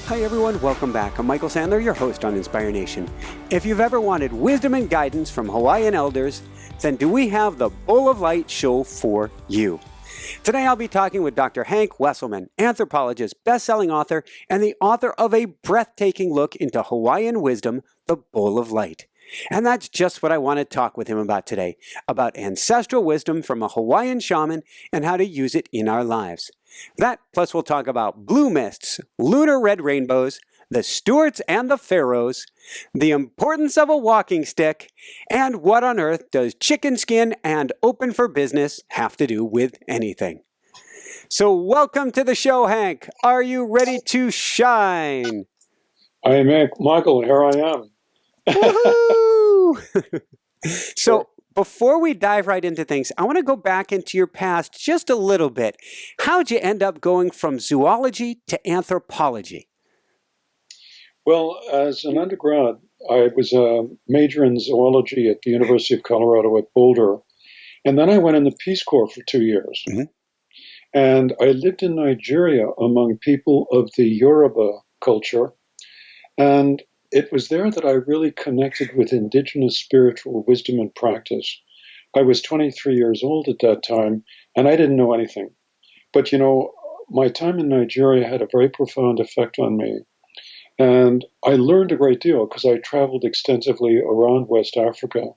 Hi everyone, welcome back. I'm Michael Sandler, your host on Inspire Nation. If you've ever wanted wisdom and guidance from Hawaiian elders, then do we have the Bowl of Light show for you. Today I'll be talking with Dr. Hank Wesselman, anthropologist, best-selling author, and the author of a breathtaking look into Hawaiian wisdom, The Bowl of Light. And that's just what I want to talk with him about today, about ancestral wisdom from a Hawaiian shaman and how to use it in our lives. That, plus we'll talk about blue mists, lunar red rainbows, the Stuarts and the Pharaohs, the importance of a walking stick, and what on earth does chicken skin and open for business have to do with anything. So welcome to the show, Hank. Are you ready to shine? I am, Michael. Here I am. Woohoo! So before we dive right into things, I want to go back into your past just a little bit. How'd you end up going from zoology to anthropology? Well, as an undergrad, I was a major in zoology at the University of Colorado at Boulder. And then I went in the Peace Corps for 2 years. Mm-hmm. And I lived in Nigeria among people of the Yoruba culture. And it was there that I really connected with indigenous spiritual wisdom and practice. I was 23 years old at that time, and I didn't know anything. But, my time in Nigeria had a very profound effect on me. And I learned a great deal because I traveled extensively around West Africa.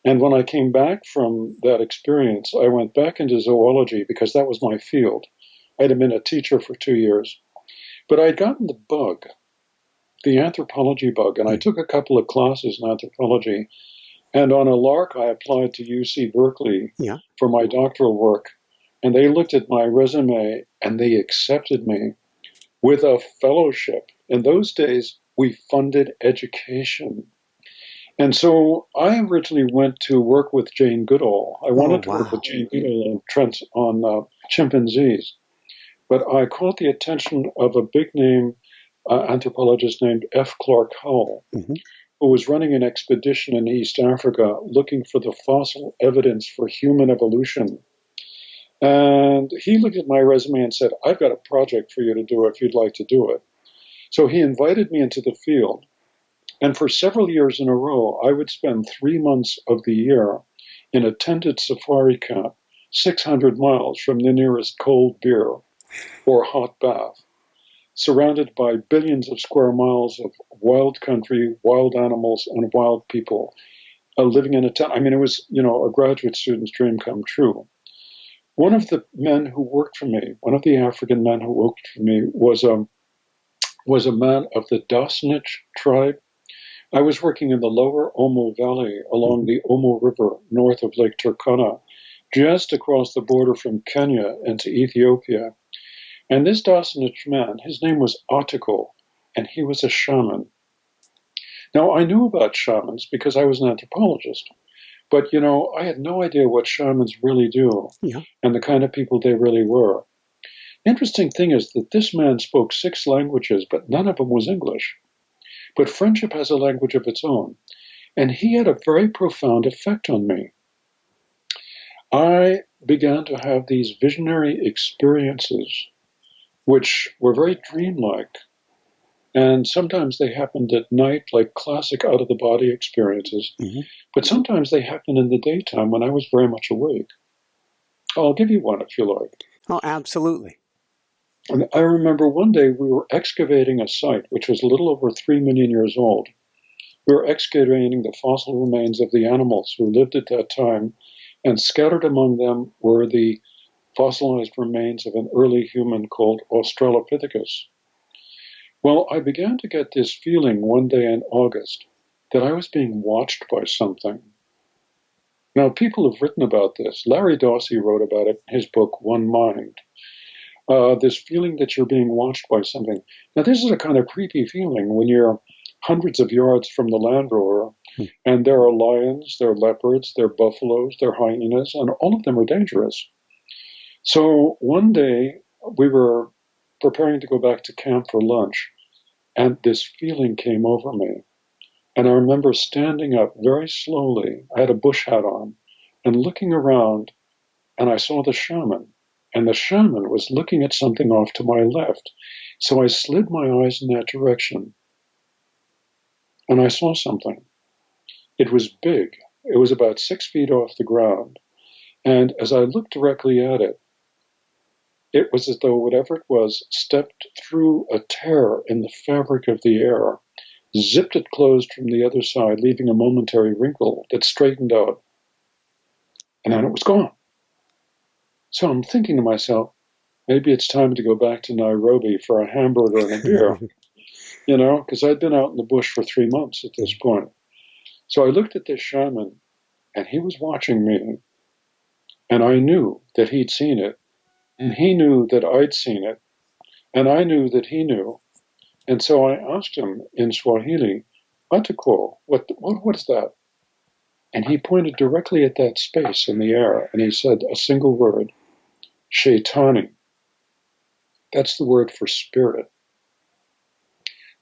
And when I came back from that experience, I went back into zoology because that was my field. I'd been a teacher for 2 years. But I'd gotten the bug, the anthropology bug, and I took a couple of classes in anthropology. And on a lark, I applied to UC Berkeley for my doctoral work. And they looked at my resume and they accepted me with a fellowship. In those days, we funded education. And so I originally went to work with Jane Goodall. I wanted to work with Jane Goodall on chimpanzees. But I caught the attention of a big name anthropologist named F. Clark Howell, who was running an expedition in East Africa looking for the fossil evidence for human evolution. And he looked at my resume and said, I've got a project for you to do if you'd like to do it. So he invited me into the field. And for several years in a row, I would spend 3 months of the year in a tented safari camp, 600 miles from the nearest cold beer or hot bath, surrounded by billions of square miles of wild country, wild animals, and wild people living in a tent. I mean, it was, a graduate student's dream come true. One of the men who worked for me, one of the African men who worked for me was a man of the Dasnich tribe. I was working in the lower Omo Valley along the Omo River north of Lake Turkana, just across the border from Kenya into Ethiopia. And this Dasnich man, his name was Atiko, and he was a shaman. Now, I knew about shamans because I was an anthropologist. But, I had no idea what shamans really do and the kind of people they really were. Interesting thing is that this man spoke 6 languages, but none of them was English. But friendship has a language of its own. And he had a very profound effect on me. I began to have these visionary experiences, which were very dreamlike. And sometimes they happened at night, like classic out-of-the-body experiences. But sometimes they happened in the daytime when I was very much awake. I'll give you one if you like. Oh, absolutely. And I remember one day we were excavating a site which was a little over 3 million years old. We were excavating the fossil remains of the animals who lived at that time, and scattered among them were the fossilized remains of an early human called Australopithecus. Well, I began to get this feeling one day in August that I was being watched by something. Now, people have written about this. Larry Dossey wrote about it in his book, One Mind. This feeling that you're being watched by something. Now, this is a kind of creepy feeling when you're hundreds of yards from the Land Rover, and there are lions, there are leopards, there are buffaloes, there are hyenas, and all of them are dangerous. So one day, we were preparing to go back to camp for lunch, and this feeling came over me. And I remember standing up very slowly. I had a bush hat on, and looking around, and I saw the shaman. And the shaman was looking at something off to my left. So I slid my eyes in that direction, and I saw something. It was big. It was about 6 feet off the ground. And as I looked directly at it, it was as though whatever it was stepped through a tear in the fabric of the air, zipped it closed from the other side, leaving a momentary wrinkle that straightened out, and then it was gone. So I'm thinking to myself, maybe it's time to go back to Nairobi for a hamburger and a beer, because I'd been out in the bush for 3 months at this point. So I looked at this shaman, and he was watching me, and I knew that he'd seen it, and he knew that I'd seen it, and I knew that he knew. And so I asked him in Swahili, Atako, what is that? And he pointed directly at that space in the air, and he said a single word, Shaitani. That's the word for spirit.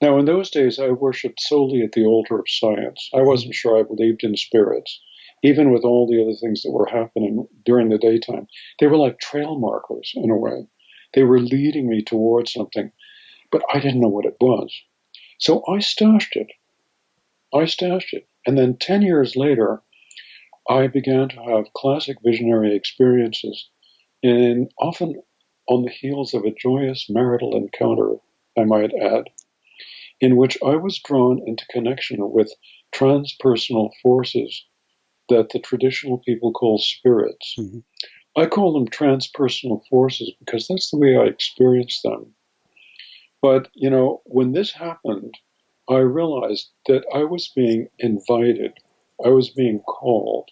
Now, in those days, I worshipped solely at the altar of science. I wasn't sure I believed in spirits, even with all the other things that were happening during the daytime. They were like trail markers, in a way. They were leading me towards something, but I didn't know what it was. So I stashed it. And then 10 years later, I began to have classic visionary experiences, and often on the heels of a joyous marital encounter, I might add, in which I was drawn into connection with transpersonal forces that the traditional people call spirits. Mm-hmm. I call them transpersonal forces because that's the way I experience them. But, when this happened, I realized that I was being invited. I was being called.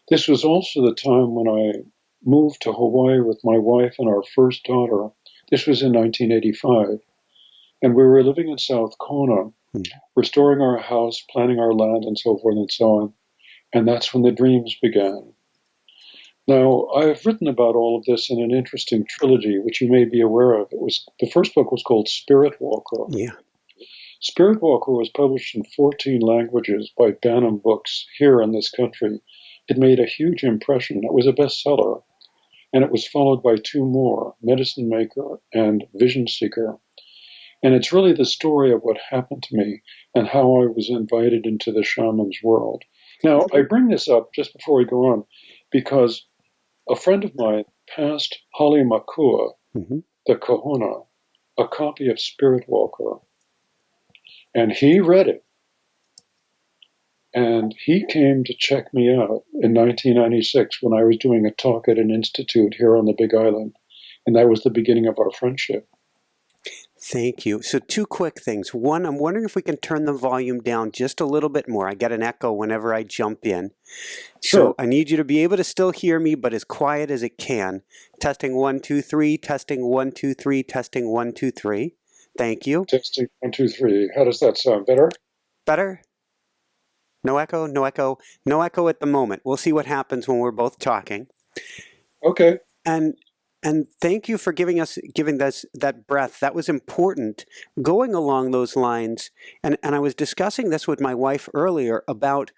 This was also the time when I moved to Hawaii with my wife and our first daughter. This was in 1985. And we were living in South Kona, restoring our house, planning our land, and so forth and so on. And that's when the dreams began. Now, I've written about all of this in an interesting trilogy, which you may be aware of. The first book was called Spiritwalker. Yeah. Spiritwalker was published in 14 languages by Bantam Books here in this country. It made a huge impression. It was a bestseller. And it was followed by 2 more, Medicinemaker and Visionseeker. And it's really the story of what happened to me and how I was invited into the shaman's world. Now, I bring this up just before we go on because a friend of mine passed Hale Makua, the kahuna, a copy of Spiritwalker. And he read it. And he came to check me out in 1996 when I was doing a talk at an institute here on the Big Island. And that was the beginning of our friendship. Thank you. So 2 quick things. One, I'm wondering if we can turn the volume down just a little bit more. I get an echo whenever I jump in. Sure. So I need you to be able to still hear me, but as quiet as it can. Testing 1, 2, 3, testing 1, 2, 3, testing 1, 2, 3. Thank you. Testing 1, 2, 3. How does that sound? Better? Better? No echo, no echo, no echo at the moment. We'll see what happens when we're both talking. Okay. And thank you for giving us that breath. That was important. Going along those lines, and I was discussing this with my wife earlier about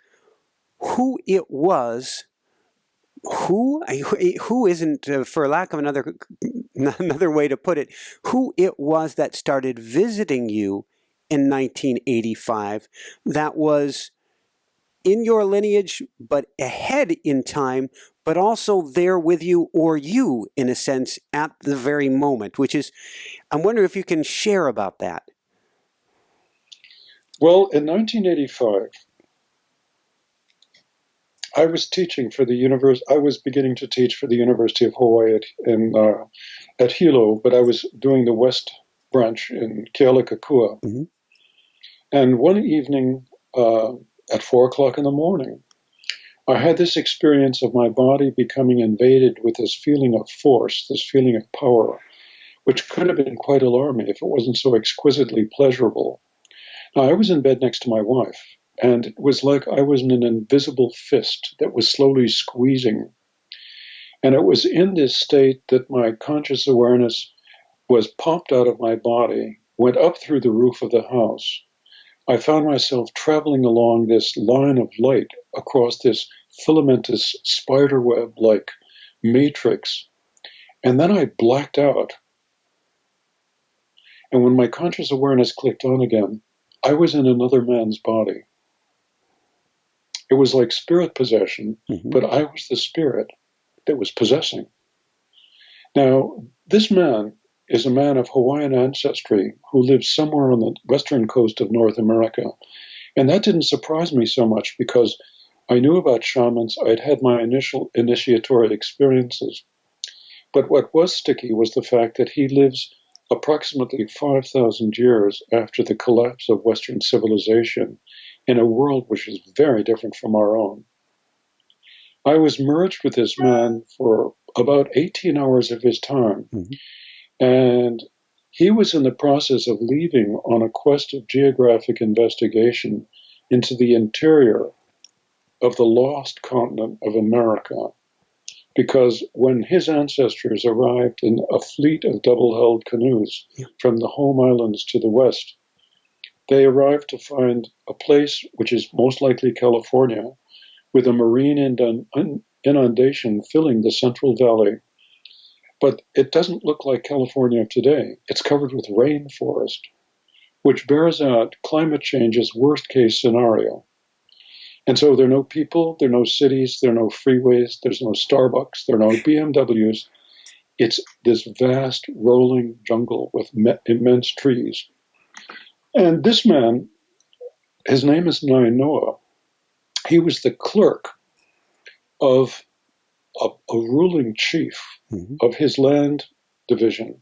who it was, who isn't, for lack of another way to put it, who it was that started visiting you in 1985 that was in your lineage, but ahead in time, but also there with you, or you, in a sense, at the very moment, which is, I'm wondering if you can share about that. Well, in 1985, I was teaching for the I was beginning to teach for the University of Hawaii at Hilo, but I was doing the West branch in Kealakekua. Mm-hmm. And one evening at 4 o'clock in the morning, I had this experience of my body becoming invaded with this feeling of force, this feeling of power, which could have been quite alarming if it wasn't so exquisitely pleasurable. Now, I was in bed next to my wife, and it was like I was in an invisible fist that was slowly squeezing. And it was in this state that my conscious awareness was popped out of my body, went up through the roof of the house. I found myself traveling along this line of light across this filamentous spiderweb-like matrix. And then I blacked out. And when my conscious awareness clicked on again, I was in another man's body. It was like spirit possession, but I was the spirit that was possessing. Now, this man is a man of Hawaiian ancestry who lives somewhere on the western coast of North America. And that didn't surprise me so much because I knew about shamans. I'd had my initial initiatory experiences. But what was sticky was the fact that he lives approximately 5,000 years after the collapse of Western civilization in a world which is very different from our own. I was merged with this man for about 18 hours of his time, and he was in the process of leaving on a quest of geographic investigation into the interior of the lost continent of America. Because when his ancestors arrived in a fleet of double-hulled canoes from the home islands to the west, they arrived to find a place which is most likely California, with a marine inundation filling the Central Valley. But it doesn't look like California of today. It's covered with rainforest, which bears out climate change's worst-case scenario. And so there are no people, there are no cities, there are no freeways, there's no Starbucks, there are no BMWs. It's this vast rolling jungle with immense trees. And this man, his name is Nainoa. He was the clerk of a ruling chief of his land division.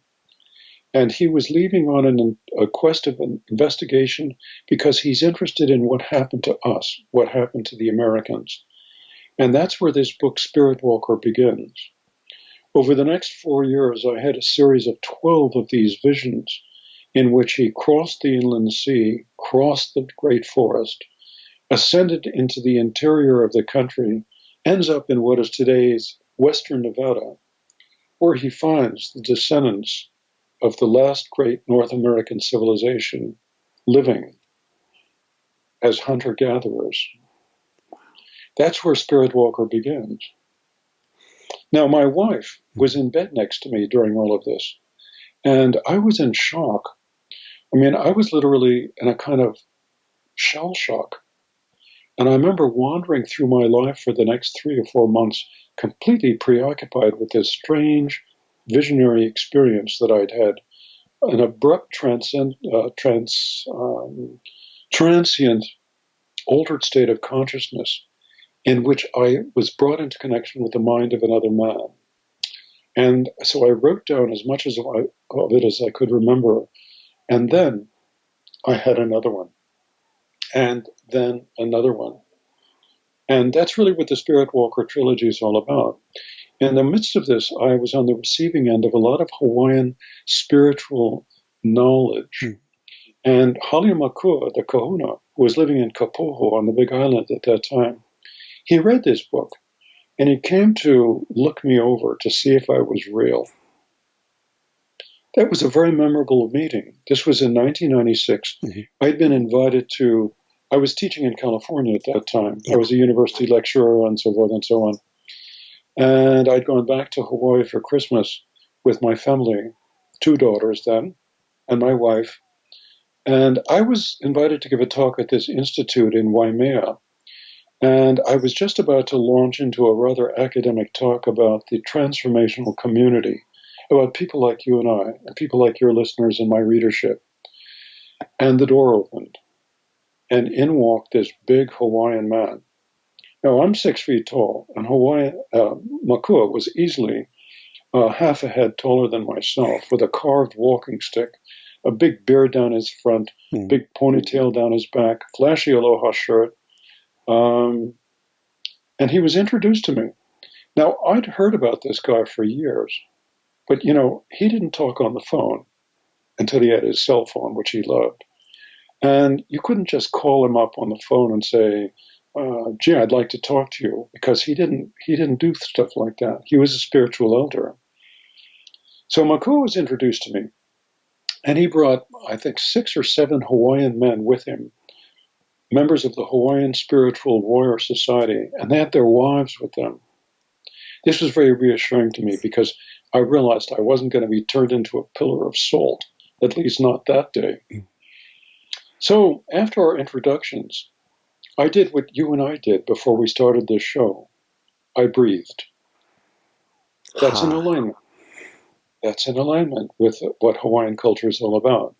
And he was leaving on a quest of an investigation because he's interested in what happened to us, what happened to the Americans. And that's where this book, Spiritwalker, begins. Over the next 4 years, I had a series of 12 of these visions in which he crossed the inland sea, crossed the great forest, ascended into the interior of the country, ends up in what is today's western Nevada, where he finds the descendants of the last great North American civilization living as hunter-gatherers. That's where Spiritwalker begins. Now, my wife was in bed next to me during all of this, and I was in shock. I mean, I was literally in a kind of shell shock. And I remember wandering through my life for the next 3 or 4 months, completely preoccupied with this strange visionary experience that I'd had, an abrupt transient, altered state of consciousness in which I was brought into connection with the mind of another man. And so I wrote down as much of it as I could remember. And then I had another one. And then another one. And that's really what the Spiritwalker trilogy is all about. In the midst of this, I was on the receiving end of a lot of Hawaiian spiritual knowledge. And Halemakua, the kahuna, who was living in Kapoho on the Big Island at that time, he read this book, and he came to look me over to see if I was real. That was a very memorable meeting. This was in 1996. I'd been invited to, I was teaching in California at that time. I was a university lecturer and so forth and so on. And I'd gone back to Hawaii for Christmas with my family, 2 daughters then, and my wife. And I was invited to give a talk at this institute in Waimea. And I was just about to launch into a rather academic talk about the transformational community, about people like you and I, and people like your listeners and my readership. And the door opened, and in walked this big Hawaiian man. Now, I'm 6 feet tall, and Makua was easily half a head taller than myself, with a carved walking stick, a big beard down his front, big ponytail down his back, flashy aloha shirt. And he was introduced to me. Now, I'd heard about this guy for years, but, you know, he didn't talk on the phone until he had his cell phone, which he loved. And you couldn't just call him up on the phone and say, gee, I'd like to talk to you, because he didn't do stuff like that. He was a spiritual elder. So Makua was introduced to me, and he brought, I think, 6 or 7 Hawaiian men with him, members of the Hawaiian Spiritual Warrior Society, and they had their wives with them. This was very reassuring to me because I realized I wasn't going to be turned into a pillar of salt at least not that day. So after our introductions, I did what you and I did before we started this show. I breathed. That's an alignment. That's in alignment with what Hawaiian culture is all about.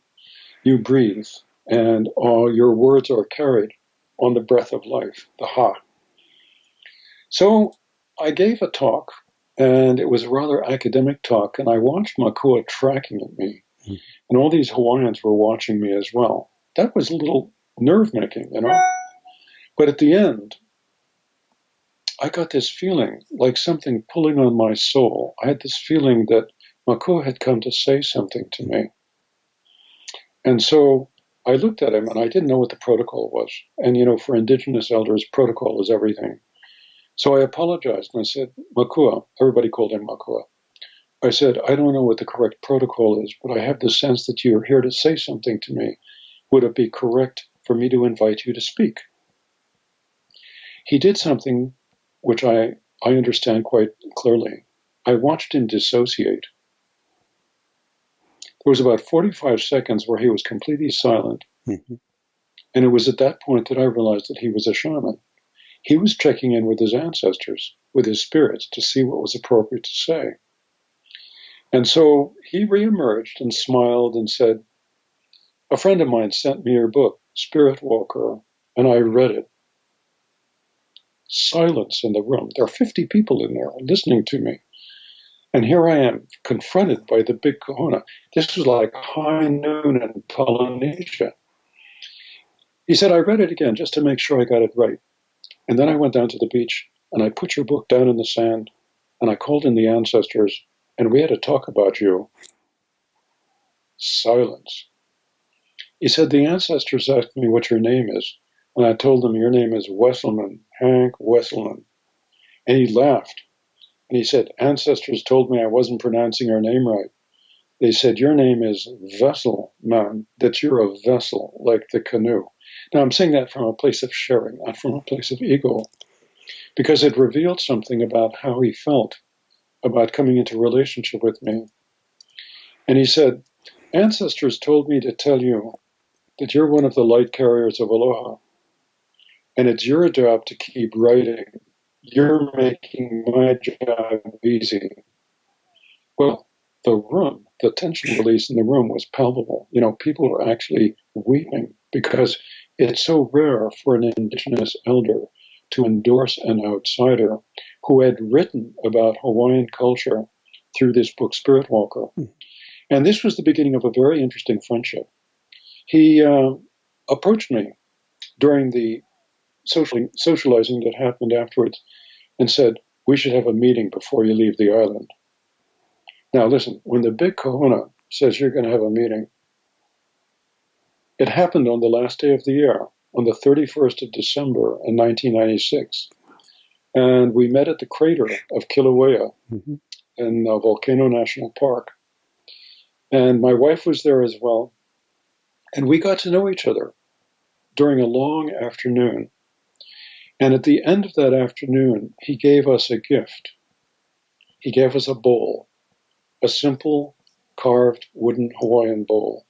You breathe, and your words are carried on the breath of life, the ha. So I gave a talk, and it was a rather academic talk, and I watched Makua tracking at me, and all these Hawaiians were watching me as well. That was a little nerve-making, you know? But at the end, I got this feeling like something pulling on my soul. I had this feeling that Makua had come to say something to me. And so I looked at him, and I didn't know what the protocol was. And, you know, for Indigenous elders, protocol is everything. So I apologized, and I said, Makua, everybody called him Makua. I said, I don't know what the correct protocol is, but I have the sense that you're here to say something to me. Would it be correct for me to invite you to speak? He did something which I understand quite clearly. I watched him dissociate. There was about 45 seconds where he was completely silent. Mm-hmm. And it was at that point that I realized that he was a shaman. He was checking in with his ancestors, with his spirits, to see what was appropriate to say. And so he reemerged and smiled and said, a friend of mine sent me your book, Spiritwalker, and I read it. Silence in the room. There are 50 people in there listening to me. And here I am, confronted by the big kahuna. This was like high noon in Polynesia. He said, I read it again just to make sure I got it right. And then I went down to the beach, and I put your book down in the sand, and I called in the ancestors, and we had to talk about you. Silence. He said, the ancestors asked me what your name is, and I told them your name is Wesselman, Hank Wesselman. And he laughed. And he said, ancestors told me I wasn't pronouncing your name right. They said, your name is Wesselman, that you're a vessel, like the canoe. Now, I'm saying that from a place of sharing, not from a place of ego, because it revealed something about how he felt about coming into relationship with me. And he said, ancestors told me to tell you that you're one of the light carriers of aloha, and it's your job to keep writing. You're making my job easy. Well, the room, the tension release in the room was palpable. You know, people were actually weeping because it's so rare for an Indigenous elder to endorse an outsider who had written about Hawaiian culture through this book, Spiritwalker. And this was the beginning of a very interesting friendship. He approached me during the socializing that happened afterwards and said, we should have a meeting before you leave the island. Now listen, when the big kahuna says you're going to have a meeting, it happened on the last day of the year, on the 31st of December in 1996. And we met at the crater of Kilauea in Volcano National Park. And my wife was there as well. And we got to know each other during a long afternoon. And at the end of that afternoon, he gave us a gift. He gave us a bowl, a simple carved wooden Hawaiian bowl.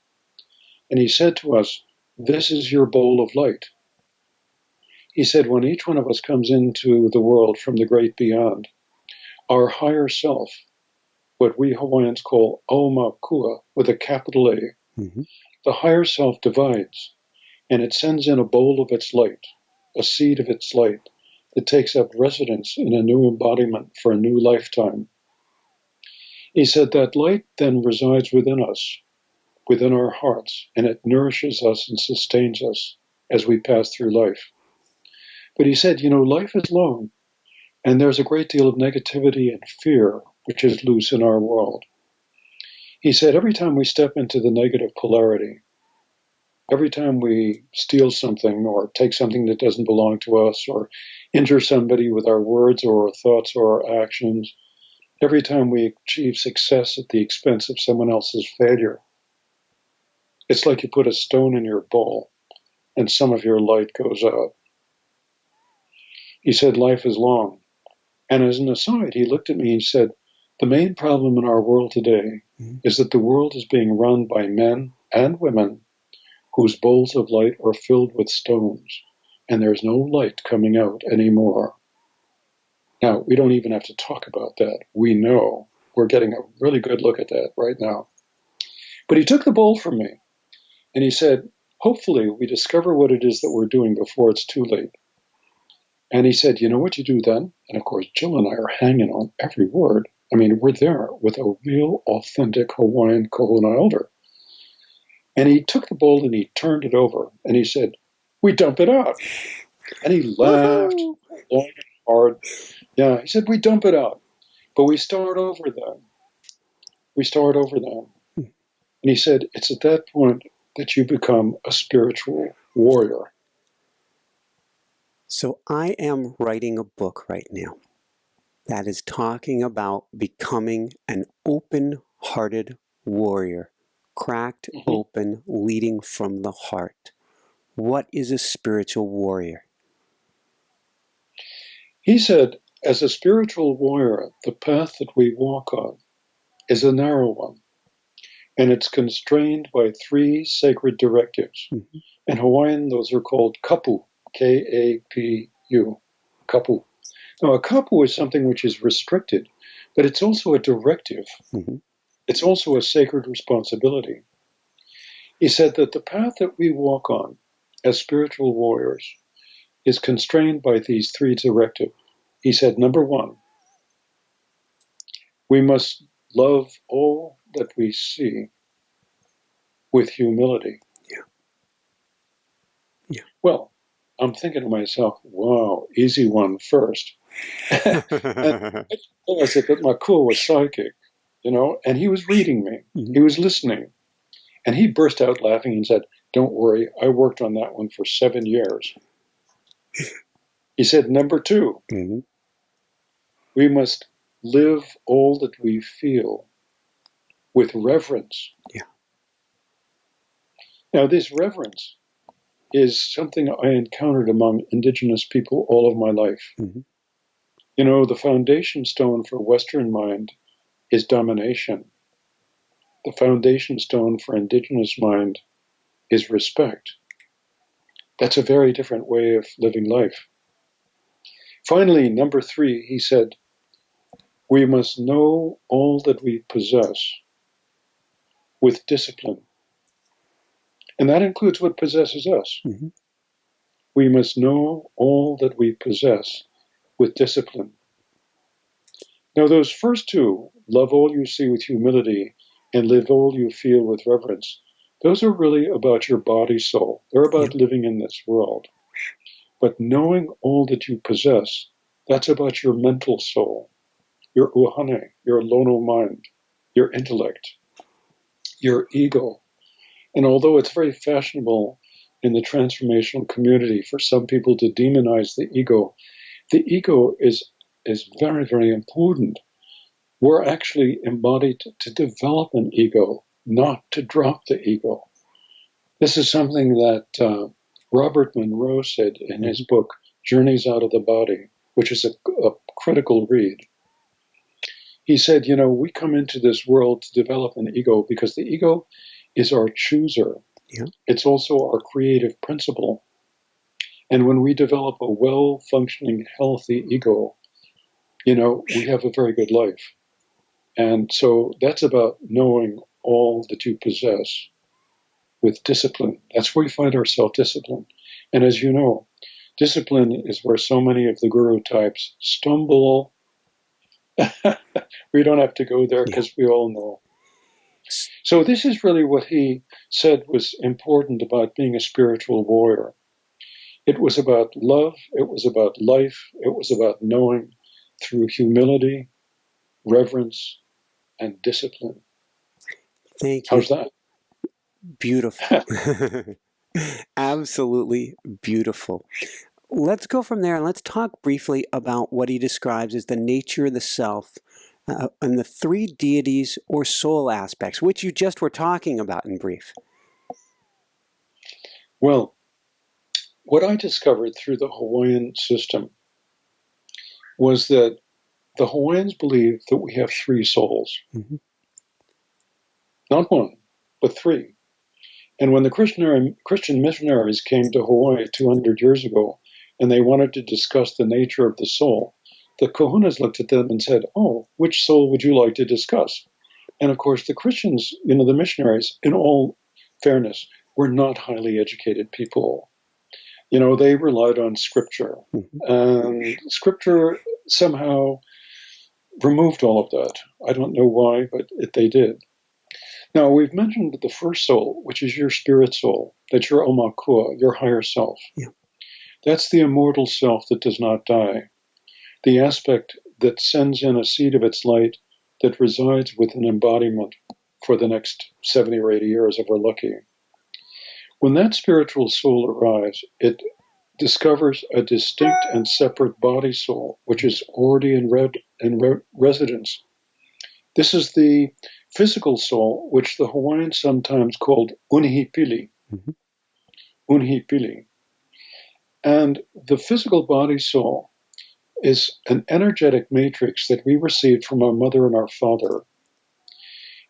And he said to us, this is your bowl of light. He said, when each one of us comes into the world from the great beyond, our higher self, what we Hawaiians call Aumakua, with a capital A, the higher self divides, and it sends in a bowl of its light, a seed of its light, that takes up residence in a new embodiment for a new lifetime. He said that light then resides within us, within our hearts, and it nourishes us and sustains us as we pass through life. But he said, you know, life is long, and there's a great deal of negativity and fear which is loose in our world. He said, every time we step into the negative polarity, every time we steal something or take something that doesn't belong to us or injure somebody with our words or our thoughts or our actions, every time we achieve success at the expense of someone else's failure, it's like you put a stone in your bowl and some of your light goes out. He said, life is long. And as an aside, he looked at me and said, The main problem in our world today is that the world is being run by men and women whose bowls of light are filled with stones, and there's no light coming out anymore. Now, we don't even have to talk about that. We know. We're getting a really good look at that right now. But he took the bowl from me, and he said, hopefully we discover what it is that we're doing before it's too late. And he said, you know what you do then? And of course, Jill and I are hanging on every word. I mean, we're there with a real, authentic Hawaiian Kahuna elder. And he took the bowl and he turned it over, and he said, we dump it out. And he laughed long and hard. Yeah, he said, we dump it out. But we start over then. We start over then. And he said, it's at that point that you become a spiritual warrior. So I am writing a book right now that is talking about becoming an open-hearted warrior, cracked open, leading from the heart. What is a spiritual warrior? He said, as a spiritual warrior, the path that we walk on is a narrow one, and it's constrained by 3 sacred directives. In Hawaiian, those are called kapu, K-A-P-U, kapu. Now, a kapu is something which is restricted, but it's also a directive. It's also a sacred responsibility. He said that the path that we walk on as spiritual warriors is constrained by these 3 directives. He said, number 1, we must love all that we see with humility. Yeah. Well, I'm thinking to myself, wow, easy one first. And I realized that Makua was psychic, you know, and he was reading me. He was listening. And he burst out laughing and said, don't worry, I worked on that one for 7 years. He said, number 2, we must live all that we feel with reverence. Yeah. Now, this reverence is something I encountered among indigenous people all of my life. You know, the foundation stone for Western mind is domination. The foundation stone for indigenous mind is respect. That's a very different way of living life. Finally, number 3, he said, we must know all that we possess with discipline. And that includes what possesses us. We must know all that we possess with discipline. Now, those first 2, love all you see with humility and live all you feel with reverence, those are really about your body soul. They're about living in this world. But knowing all that you possess, that's about your mental soul, your uhane, your lono mind, your intellect, your ego. And although it's very fashionable in the transformational community for some people to demonize the ego is very, very important. We're actually embodied to develop an ego, not to drop the ego. This is something that Robert Monroe said in his book, Journeys Out of the Body, which is a critical read. He said, you know, we come into this world to develop an ego because the ego is our chooser. It's also our creative principle. And when we develop a well-functioning, healthy ego, you know, we have a very good life. And so that's about knowing all that you possess with discipline. That's where we find our self-discipline. And as you know, discipline is where so many of the guru types stumble. We don't have to go there because we all know. So this is really what he said was important about being a spiritual warrior. It was about love. It was about life. It was about knowing through humility, reverence, and discipline. Thank you. How's that? Beautiful. Absolutely beautiful. Let's go from there and let's talk briefly about what he describes as the nature of the self and the 3 deities or soul aspects, which you just were talking about in brief. Well, what I discovered through the Hawaiian system was that the Hawaiians believe that we have three souls. Mm-hmm. Not one, but three. And when the Christian missionaries came to Hawaii 200 years ago, and they wanted to discuss the nature of the soul, the kahunas looked at them and said, "Oh, which soul would you like to discuss?" And of course, the Christians, the missionaries, in all fairness, were not highly educated people. They relied on scripture. Mm-hmm. And scripture somehow removed all of that. I don't know why, but they did. Now, we've mentioned the first soul, which is your spirit soul. That's your omakua, your higher self. Yeah. That's the immortal self that does not die. The aspect that sends in a seed of its light that resides with an embodiment for the next 70 or 80 years if we're lucky. When that spiritual soul arrives, it discovers a distinct and separate body soul, which is already in residence. This is the physical soul, which the Hawaiians sometimes called unhipili. Mm-hmm. Unhipili. And the physical body soul is an energetic matrix that we received from our mother and our father.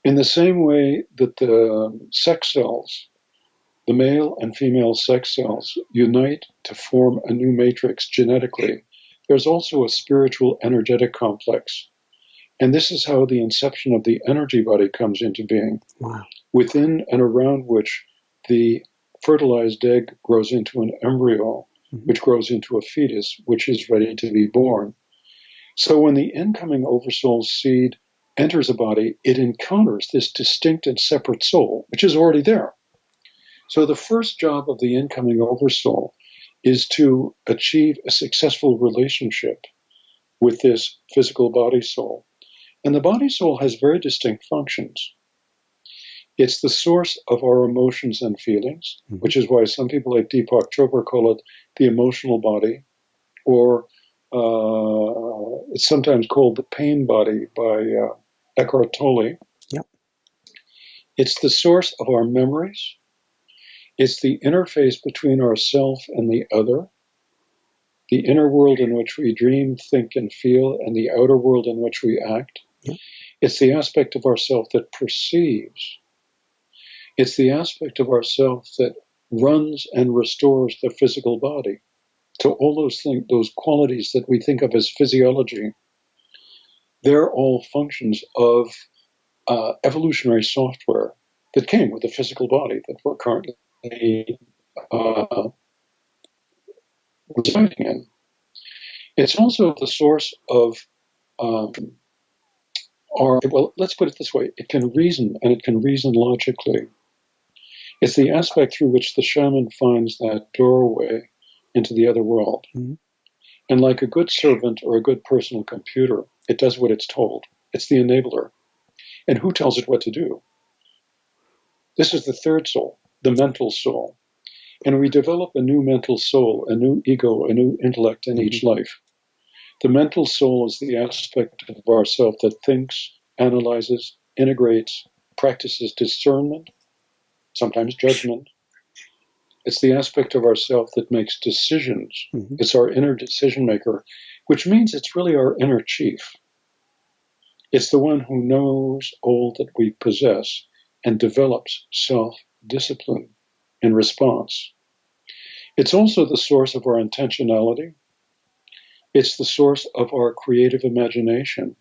In the same way that the sex cells, the male and female sex cells, unite to form a new matrix genetically, there's also a spiritual energetic complex. And this is how the inception of the energy body comes into being. Wow. Within and around which the fertilized egg grows into an embryo, mm-hmm. which grows into a fetus, which is ready to be born. So when the incoming oversoul seed enters a body, it encounters this distinct and separate soul, which is already there. So the first job of the incoming oversoul is to achieve a successful relationship with this physical body soul. And the body soul has very distinct functions. It's the source of our emotions and feelings, mm-hmm. which is why some people like Deepak Chopra call it the emotional body, or it's sometimes called the pain body by Eckhart Tolle. Yep. It's the source of our memories. It's the interface between ourself and the other, the inner world in which we dream, think, and feel, and the outer world in which we act. Yep. It's the aspect of ourself that perceives. It's the aspect of ourself that runs and restores the physical body. So all those things, those qualities that we think of as physiology, they're all functions of evolutionary software that came with the physical body that we're currently residing in. It's also the source of let's put it this way, it can reason, and it can reason logically. It's the aspect through which the shaman finds that doorway into the other world. Mm-hmm. And like a good servant or a good personal computer, it does what it's told. It's the enabler. And who tells it what to do? This is the third soul, the mental soul. And we develop a new mental soul, a new ego, a new intellect in each life. The mental soul is the aspect of ourself that thinks, analyzes, integrates, practices discernment, sometimes judgment. It's the aspect of ourself that makes decisions. Mm-hmm. It's our inner decision maker, which means it's really our inner chief. It's the one who knows all that we possess and develops self-discipline in response. It's also the source of our intentionality. It's the source of our creative imagination.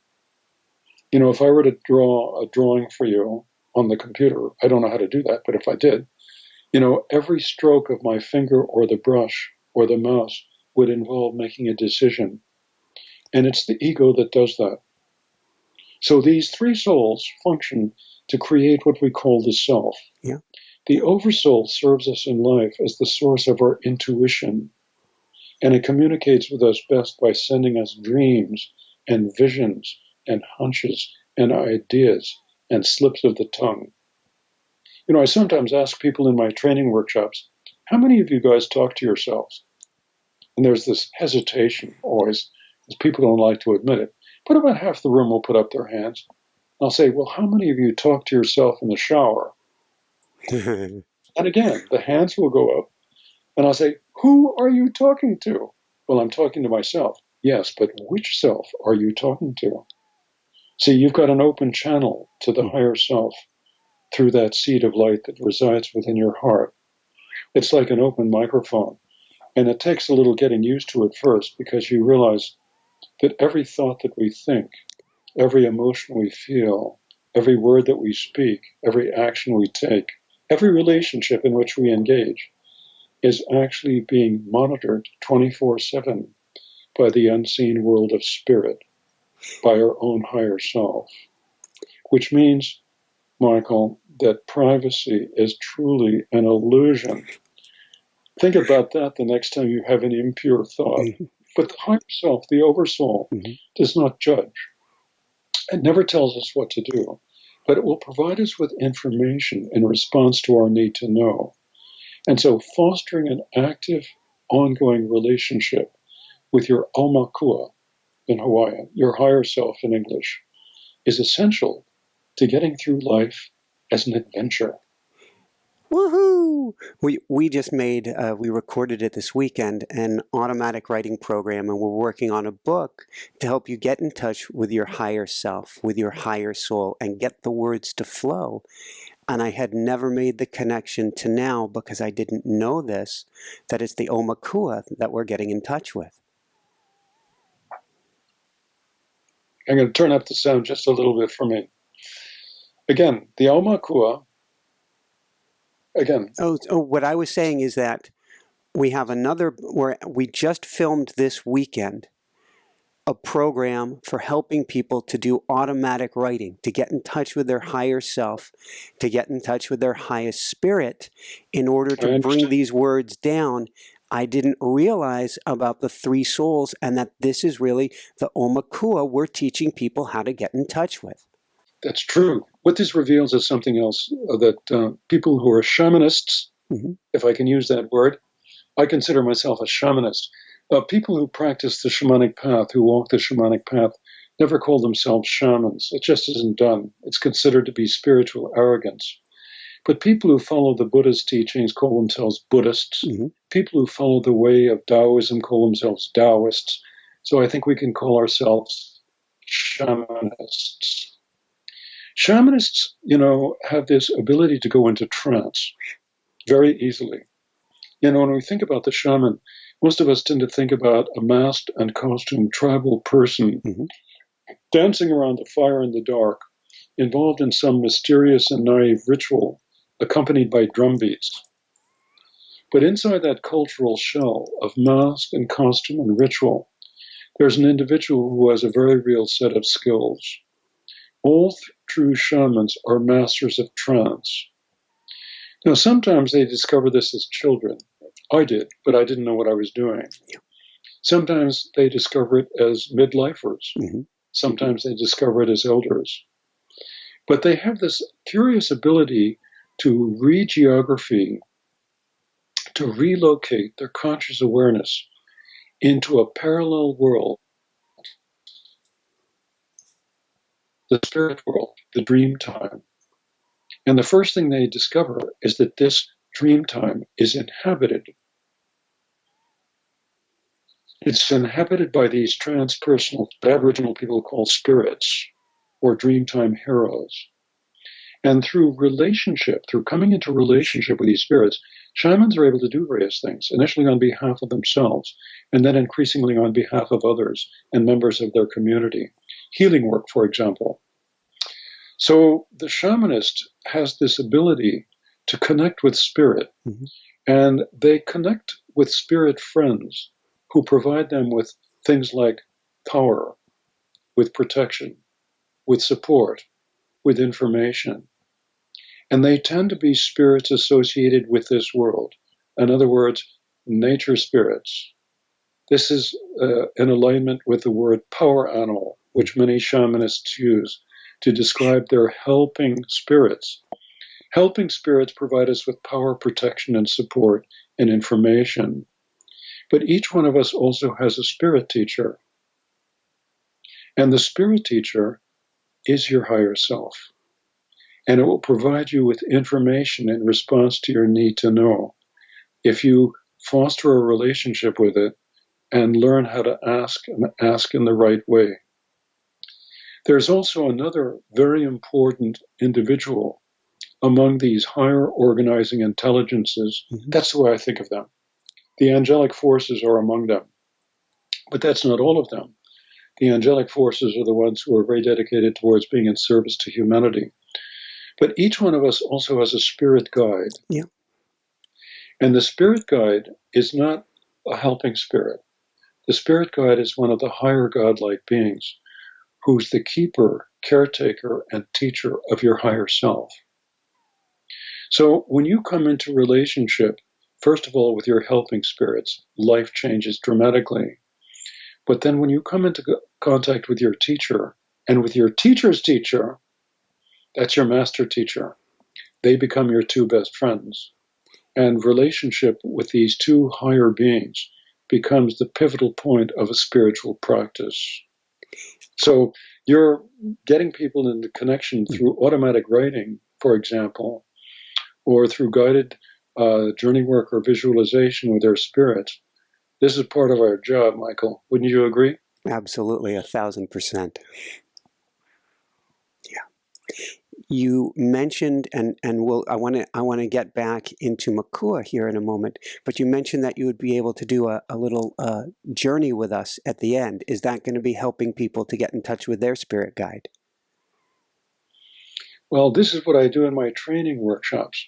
If I were to draw a drawing for you on the computer, I don't know how to do that, but if I did, every stroke of my finger or the brush or the mouse would involve making a decision. And it's the ego that does that. So these three souls function to create what we call the self. Yeah. The oversoul serves us in life as the source of our intuition. And it communicates with us best by sending us dreams and visions and hunches and ideas and slips of the tongue. I sometimes ask people in my training workshops, how many of you guys talk to yourselves? And there's this hesitation always, because people don't like to admit it. But about half the room will put up their hands. I'll say, well, how many of you talk to yourself in the shower? And again, the hands will go up. And I'll say, who are you talking to? Well, I'm talking to myself. Yes, but which self are you talking to? See, you've got an open channel to the higher self through that seed of light that resides within your heart. It's like an open microphone. And it takes a little getting used to at first, because you realize that every thought that we think, every emotion we feel, every word that we speak, every action we take, every relationship in which we engage is actually being monitored 24/7 by the unseen world of spirit, by our own higher self. Which means, Michael, that privacy is truly an illusion. Think about that the next time you have an impure thought. But the higher self, the oversoul, does not judge. It never tells us what to do, but it will provide us with information in response to our need to know. And so fostering an active, ongoing relationship with your aumakua in Hawaiian, your higher self in English, is essential to getting through life as an adventure. Woohoo! We just made, we recorded it this weekend, an automatic writing program, and we're working on a book to help you get in touch with your higher self, with your higher soul, and get the words to flow. And I had never made the connection to now, because I didn't know this, that it's the aumakua that we're getting in touch with. I'm going to turn up the sound just a little bit for me. Again, the aumakua, again. Oh, what I was saying is that we have another, where we just filmed this weekend a program for helping people to do automatic writing, to get in touch with their higher self, to get in touch with their highest spirit in order to bring these words down. I didn't realize about the three souls, and that this is really the aumakua we're teaching people how to get in touch with. That's true. What this reveals is something else, that people who are shamanists, if I can use that word, I consider myself a shamanist. People who practice the shamanic path, who walk the shamanic path, never call themselves shamans. It just isn't done. It's considered to be spiritual arrogance. But people who follow the Buddha's teachings call themselves Buddhists. People who follow the way of Taoism call themselves Taoists. So I think we can call ourselves shamanists. Shamanists, have this ability to go into trance very easily. When we think about the shaman, most of us tend to think about a masked and costumed tribal person dancing around the fire in the dark, involved in some mysterious and naive ritual, accompanied by drum beats. But inside that cultural shell of mask and costume and ritual, there's an individual who has a very real set of skills. All true shamans are masters of trance. Now, sometimes they discover this as children. I did, but I didn't know what I was doing. Sometimes they discover it as midlifers. Sometimes they discover it as elders. But they have this curious ability to re-geography, to relocate their conscious awareness into a parallel world, the spirit world, the dream time. And the first thing they discover is that this dream time is inhabited. It's inhabited by these transpersonal, Aboriginal people called spirits, or dreamtime heroes. And through relationship, through coming into relationship with these spirits, shamans are able to do various things, initially on behalf of themselves, and then increasingly on behalf of others and members of their community. Healing work, for example. So the shamanist has this ability to connect with spirit, and they connect with spirit friends who provide them with things like power, with protection, with support, with information. And they tend to be spirits associated with this world. In other words, nature spirits. This is in alignment with the word power animal, which many shamanists use to describe their helping spirits. Helping spirits provide us with power, protection, and support and information. But each one of us also has a spirit teacher. And the spirit teacher is your higher self. And it will provide you with information in response to your need to know. If you foster a relationship with it and learn how to ask and ask in the right way. There's also another very important individual among these higher organizing intelligences. That's the way I think of them. The angelic forces are among them. But that's not all of them. The angelic forces are the ones who are very dedicated towards being in service to humanity. But each one of us also has a spirit guide. Yeah. And the spirit guide is not a helping spirit. The spirit guide is one of the higher godlike beings who's the keeper, caretaker, and teacher of your higher self. So when you come into relationship, first of all, with your helping spirits, life changes dramatically. But then when you come into contact with your teacher and with your teacher's teacher, that's your master teacher, they become your two best friends. And relationship with these two higher beings becomes the pivotal point of a spiritual practice. So you're getting people into connection through automatic writing, for example, or through guided journey work or visualization with their spirits. This is part of our job, Michael. Wouldn't you agree? Absolutely, 1,000%. Yeah. You mentioned, and I want to get back into Makua here in a moment, but you mentioned that you would be able to do a little journey with us at the end. Is that going to be helping people to get in touch with their spirit guide? Well, this is what I do in my training workshops.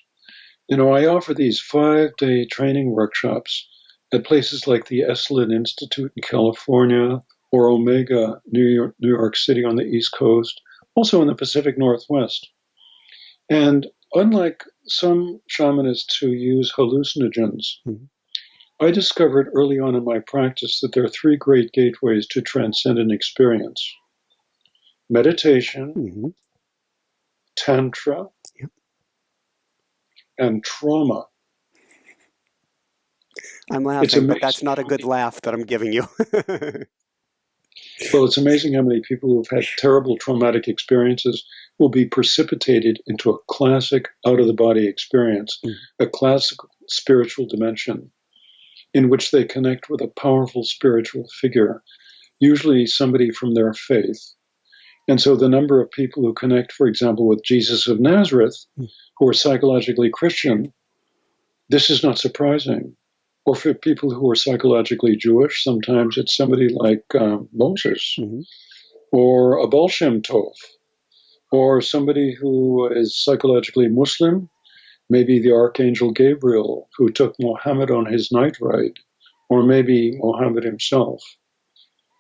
You know, I offer these 5-day training workshops at places like the Esalen Institute in California or Omega, New York City on the East Coast, also in the Pacific Northwest. And unlike some shamanists who use hallucinogens, I discovered early on in my practice that there are 3 great gateways to transcendent experience: meditation, tantra, and trauma. I'm laughing, but that's not a good laugh that I'm giving you. Well, it's amazing how many people who've had terrible traumatic experiences will be precipitated into a classic out-of-the-body experience, a classic spiritual dimension in which they connect with a powerful spiritual figure, usually somebody from their faith. And so the number of people who connect, for example, with Jesus of Nazareth, who are psychologically Christian, this is not surprising. Or for people who are psychologically Jewish, sometimes it's somebody like Moses, or a Baal Shem Tov, or somebody who is psychologically Muslim, maybe the Archangel Gabriel, who took Muhammad on his night ride, or maybe Muhammad himself.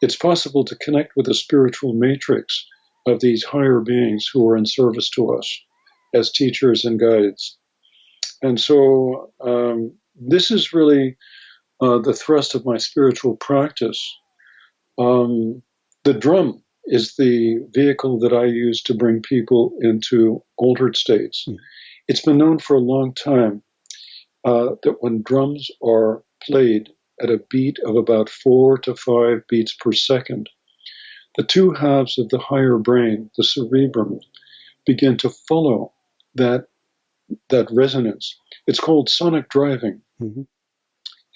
It's possible to connect with the spiritual matrix of these higher beings who are in service to us as teachers and guides. And so this is really the thrust of my spiritual practice. The drum is the vehicle that I use to bring people into altered states. It's been known for a long time that when drums are played at a beat of about 4 to 5 beats per second, the 2 halves of the higher brain, the cerebrum, begin to follow that resonance. It's called sonic driving.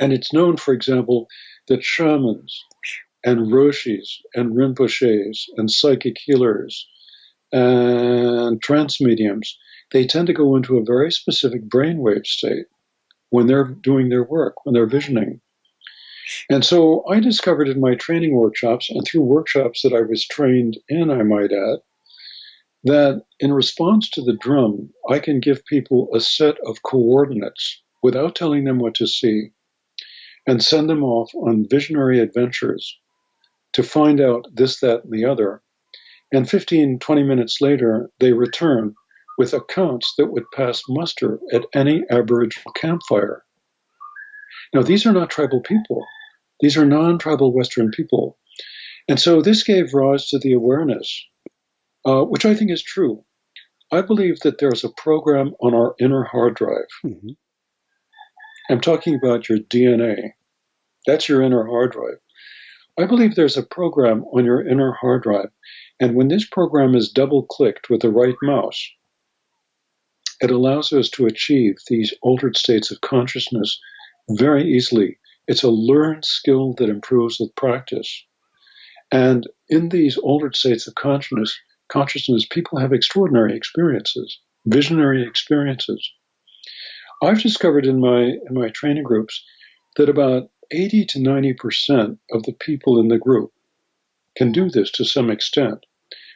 And it's known, for example, that shamans and roshis and rinpoches and psychic healers and trance mediums, they tend to go into a very specific brainwave state when they're doing their work, when they're visioning. And so I discovered in my training workshops, and through workshops that I was trained in, I might add, that in response to the drum, I can give people a set of coordinates without telling them what to see, and send them off on visionary adventures to find out this, that, and the other. And 15, 20 minutes later, they return with accounts that would pass muster at any Aboriginal campfire. Now, these are not tribal people. These are non-tribal Western people. And so this gave rise to the awareness, which I think is true. I believe that there's a program on our inner hard drive. I'm talking about your DNA. That's your inner hard drive. I believe there's a program on your inner hard drive. And when this program is double-clicked with the right mouse, it allows us to achieve these altered states of consciousness very easily It's a learned skill that improves with practice. And in these altered states of consciousness, people have extraordinary experiences, visionary experiences. I've discovered in my training groups that about 80 to 90% of the people in the group can do this to some extent,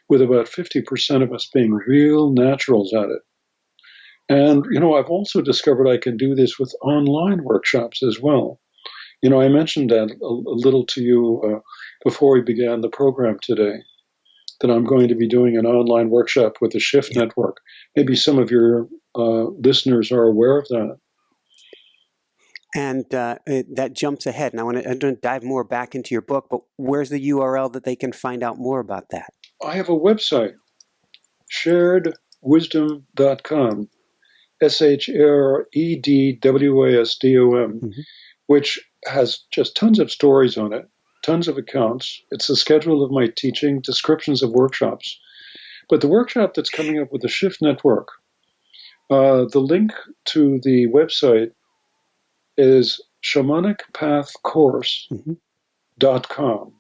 with about 50% of us being real naturals at it. And, I've also discovered I can do this with online workshops as well. I mentioned that a little to you before we began the program today, that I'm going to be doing an online workshop with the Shift Network. Maybe some of your listeners are aware of that. And that jumps ahead. And I want to dive more back into your book, but where's the URL that they can find out more about that? I have a website, sharedwisdom.com, SHAREDWISDOM, which has just tons of stories on it, tons of accounts. It's a schedule of my teaching, descriptions of workshops. But the workshop that's coming up with the Shift Network, the link to the website is shamanicpathcourse.com.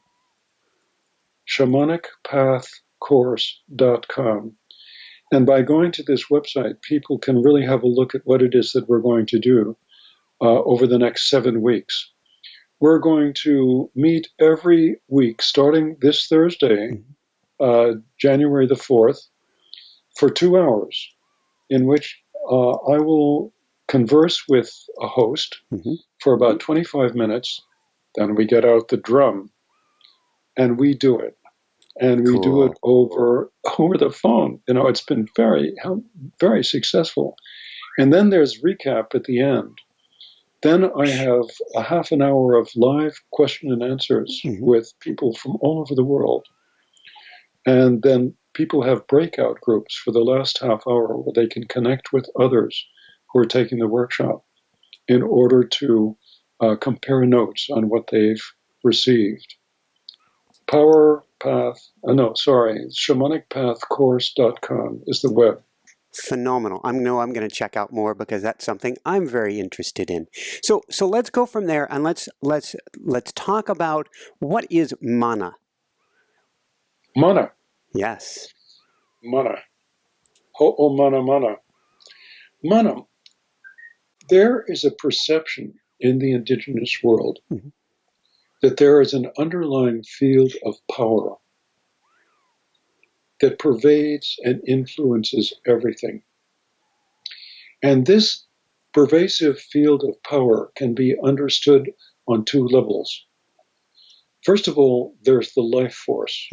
Shamanicpathcourse.com. And by going to this website, people can really have a look at what it is that we're going to do over the next 7 weeks. We're going to meet every week, starting this Thursday, January the 4th, for 2 hours, in which I will converse with a host for about 25 minutes. Then we get out the drum, and we do it. And we do it over the phone. It's been very, very successful. And then there's recap at the end. Then I have a half an hour of live question and answers with people from all over the world. And then people have breakout groups for the last half hour where they can connect with others who are taking the workshop in order to compare notes on what they've received. Shamanicpathcourse.com is the web. Phenomenal. I'm going to check out more because that's something I'm very interested in. So let's go from there and let's talk about what is mana. Mana. Yes. Mana. Ho'o mana mana. Mana. There is a perception in the indigenous world that there is an underlying field of power that pervades and influences everything. And this pervasive field of power can be understood on 2 levels. First of all, there's the life force,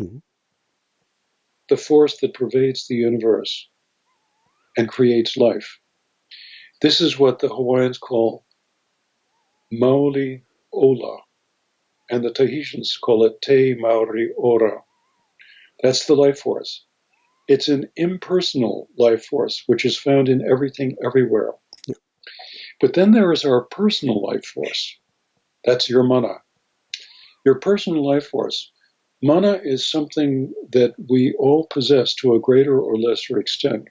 the force that pervades the universe and creates life. This is what the Hawaiians call Maoli Ola, and the Tahitians call it Te Maori Ora. That's the life force. It's an impersonal life force, which is found in everything, everywhere. But then there is our personal life force. That's your mana. Your personal life force. Mana is something that we all possess to a greater or lesser extent.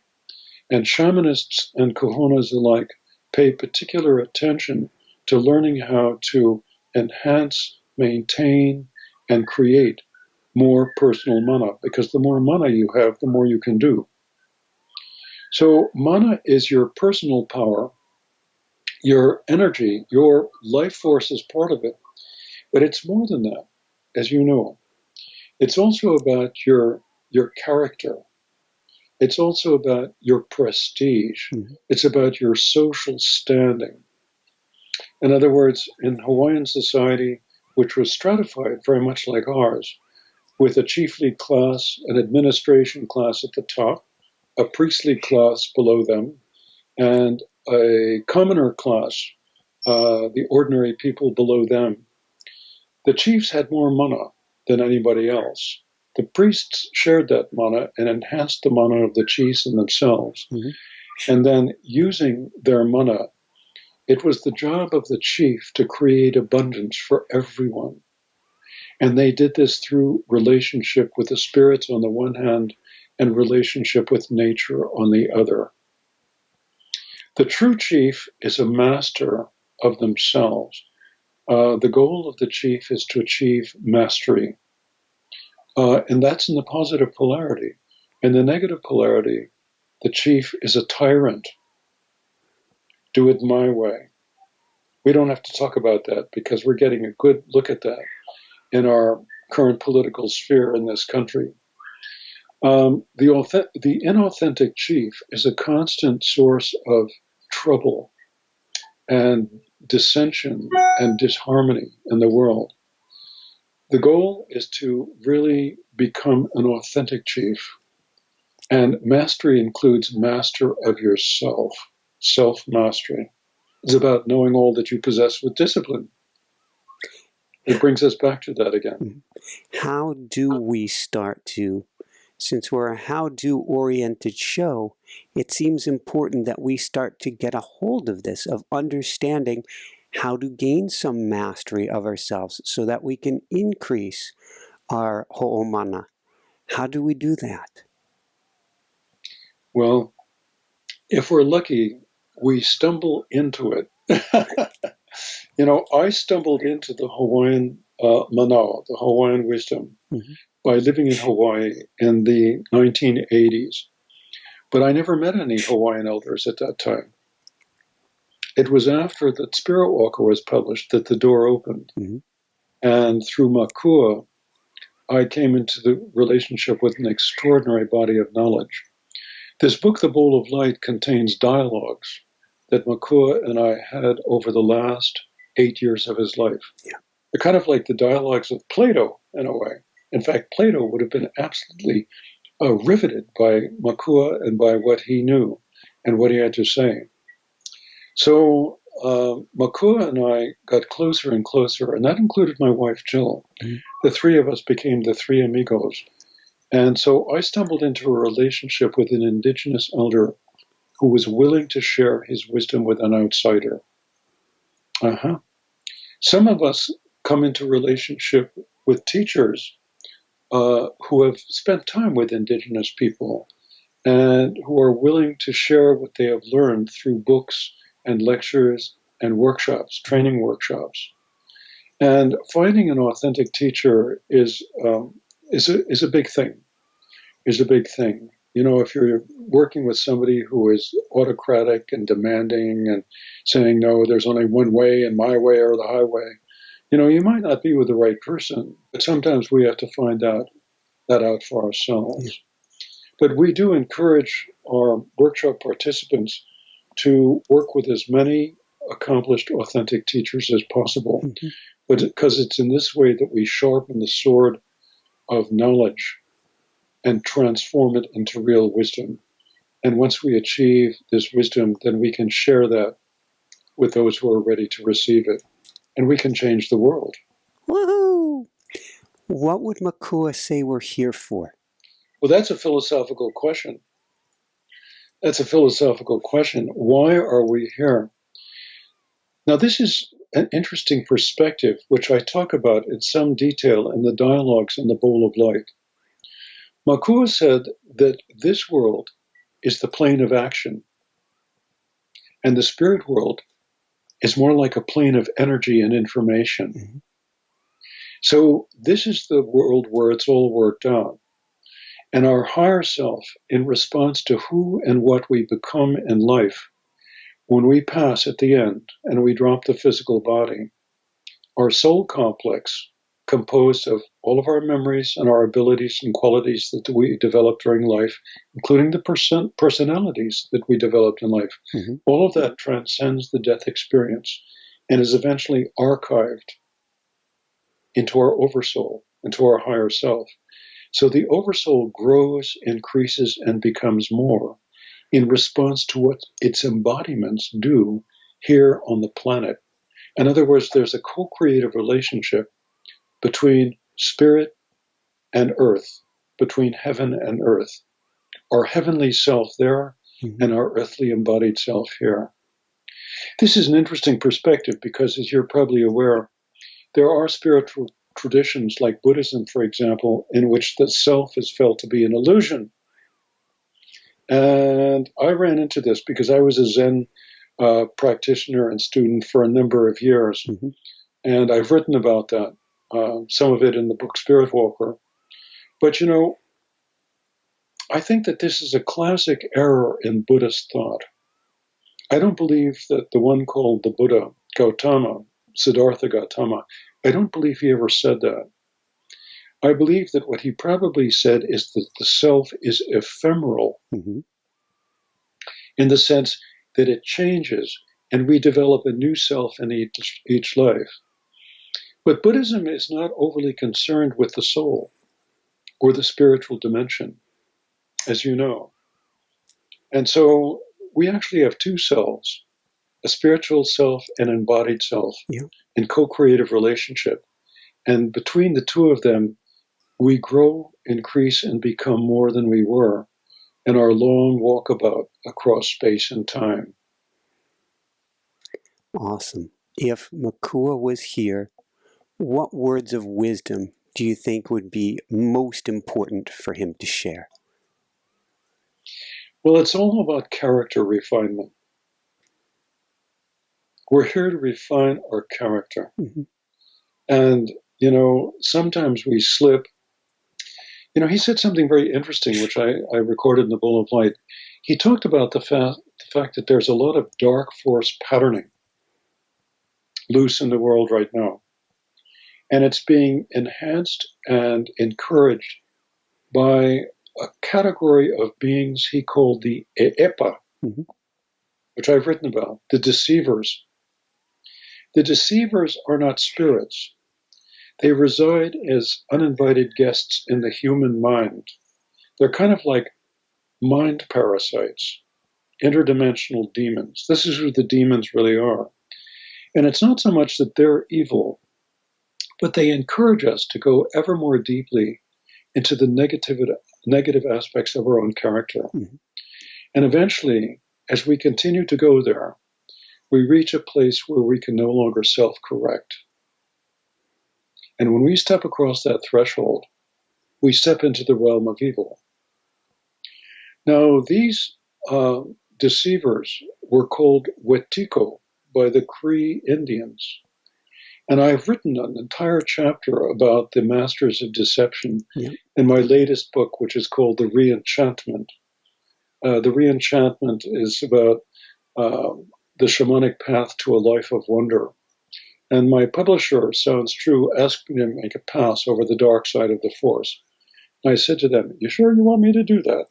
And shamanists and kahunas alike pay particular attention to learning how to enhance, maintain, and create more personal mana, because the more mana you have, the more you can do. So mana is your personal power, your energy, your life force is part of it. But it's more than that, as you know. It's also about your character. It's also about your prestige. It's about your social standing. In other words, in Hawaiian society, which was stratified very much like ours, with a chiefly class, an administration class at the top, a priestly class below them, and a commoner class, the ordinary people below them. The chiefs had more mana than anybody else. The priests shared that mana and enhanced the mana of the chiefs and themselves. And then using their mana, it was the job of the chief to create abundance for everyone. And they did this through relationship with the spirits on the one hand and relationship with nature on the other. The true chief is a master of themselves. The goal of the chief is to achieve mastery. And that's in the positive polarity. In the negative polarity, the chief is a tyrant. Do it my way. We don't have to talk about that because we're getting a good look at that in our current political sphere in this country. The inauthentic chief is a constant source of trouble and dissension and disharmony in the world. The goal is to really become an authentic chief. And mastery includes master of yourself, self-mastery. It's about knowing all that you possess with discipline. It brings us back to that again. How do we start to, since we're a how-do-oriented show, it seems important that we start to get a hold of this, of understanding how to gain some mastery of ourselves so that we can increase our ho'omana. How do we do that? Well, if we're lucky, we stumble into it. I stumbled into the Hawaiian Manao, the Hawaiian Wisdom, by living in Hawaii in the 1980s. But I never met any Hawaiian elders at that time. It was after that Spiritwalker was published that the door opened. And through Makua, I came into the relationship with an extraordinary body of knowledge. This book, The Bowl of Light, contains dialogues that Makua and I had over the last 8 years of his life. They're kind of like the dialogues of Plato, in a way. In fact, Plato would have been absolutely riveted by Makua and by what he knew and what he had to say. So Makua and I got closer and closer, and that included my wife, Jill. The three of us became the three amigos. And so I stumbled into a relationship with an indigenous elder who was willing to share his wisdom with an outsider. Some of us come into relationship with teachers who have spent time with indigenous people and who are willing to share what they have learned through books and lectures and workshops, training workshops. And finding an authentic teacher is a big thing. Is a big thing. If you're working with somebody who is autocratic and demanding and saying, no, there's only one way and my way or the highway, you might not be with the right person. But sometimes we have to find that out for ourselves. But we do encourage our workshop participants to work with as many accomplished, authentic teachers as possible. But because it's in this way that we sharpen the sword of knowledge and transform it into real wisdom. And once we achieve this wisdom, then we can share that with those who are ready to receive it. And we can change the world. Woohoo! What would Makua say we're here for? Well, that's a philosophical question. Why are we here? Now, this is an interesting perspective, which I talk about in some detail in the dialogues in the Bowl of Light. Makua said that this world is the plane of action, and the spirit world is more like a plane of energy and information. So this is the world where it's all worked out. And our higher self, in response to who and what we become in life, when we pass at the end and we drop the physical body, our soul complex, composed of all of our memories and our abilities and qualities that we developed during life, including the personalities that we developed in life, all of that transcends the death experience and is eventually archived into our oversoul, into our higher self. So the oversoul grows, increases, and becomes more in response to what its embodiments do here on the planet. In other words, there's a co-creative relationship between spirit and earth, between heaven and earth, our heavenly self there and our earthly embodied self here. This is an interesting perspective because, as you're probably aware, there are spiritual traditions like Buddhism, for example, in which the self is felt to be an illusion. And I ran into this because I was a Zen practitioner and student for a number of years. And I've written about that, some of it in the book Spiritwalker. But, I think that this is a classic error in Buddhist thought. I don't believe that the one called the Buddha, Gautama, Siddhartha Gautama, I don't believe he ever said that. I believe that what he probably said is that the self is ephemeral, in the sense that it changes and we develop a new self in each life. But Buddhism is not overly concerned with the soul or the spiritual dimension, as you know. And so we actually have two selves, a spiritual self and an embodied self, in co-creative relationship. And between the two of them, we grow, increase, and become more than we were in our long walkabout across space and time. Awesome. If Makua was here, what words of wisdom do you think would be most important for him to share? Well, it's all about character refinement. We're here to refine our character. And, sometimes we slip. He said something very interesting, which I recorded in the Bowl of Light. He talked about the fact that there's a lot of dark force patterning loose in the world right now. And it's being enhanced and encouraged by a category of beings he called the E'epa, which I've written about, the deceivers. The deceivers are not spirits. They reside as uninvited guests in the human mind. They're kind of like mind parasites, interdimensional demons. This is who the demons really are. And it's not so much that they're evil, but they encourage us to go ever more deeply into the negative aspects of our own character. And eventually, as we continue to go there, we reach a place where we can no longer self-correct. And when we step across that threshold, we step into the realm of evil. Now, these deceivers were called Wetiko by the Cree Indians. And I've written an entire chapter about the masters of deception in my latest book, which is called the Re-Enchantment. The Re-Enchantment is about the shamanic path to a life of wonder. And my publisher, Sounds True, asked me to make a pass over the dark side of the Force. And I said to them, "You sure you want me to do that?"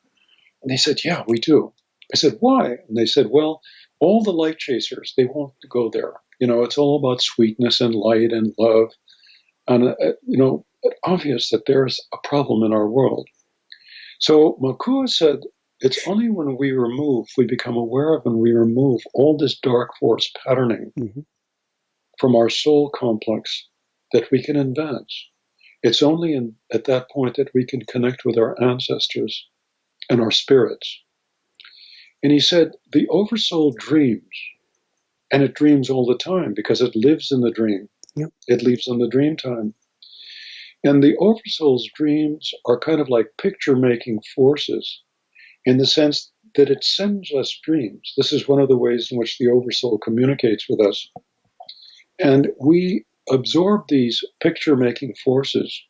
And they said, "Yeah, we do." I said, "Why?" And they said, "Well, all the light chasers, they won't go there. It's all about sweetness and light and love. And, it's obvious that there's a problem in our world." So Makua said, it's only when we become aware of and we remove all this dark force patterning from our soul complex that we can advance. It's only at that point that we can connect with our ancestors and our spirits. And he said, the oversoul dreams, and it dreams all the time because it lives in the dream. It lives in the dream time. And the oversoul's dreams are kind of like picture-making forces in the sense that it sends us dreams. This is one of the ways in which the oversoul communicates with us. And we absorb these picture-making forces,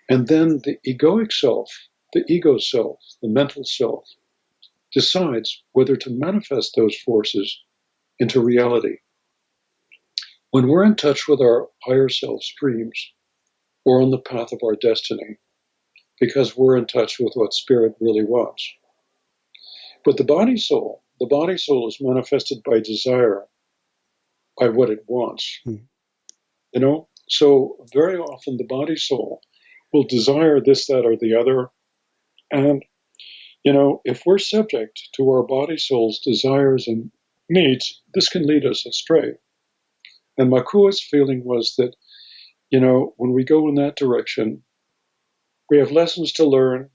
and then the egoic self, the ego self, the mental self, decides whether to manifest those forces into reality. When we're in touch with our higher self streams, we're on the path of our destiny because we're in touch with what spirit really wants. But the body soul is manifested by desire, by what it wants. So very often the body soul will desire this, that, or the other. And, if we're subject to our body soul's desires and needs, this can lead us astray. And Makua's feeling was that, when we go in that direction, we have lessons to learn.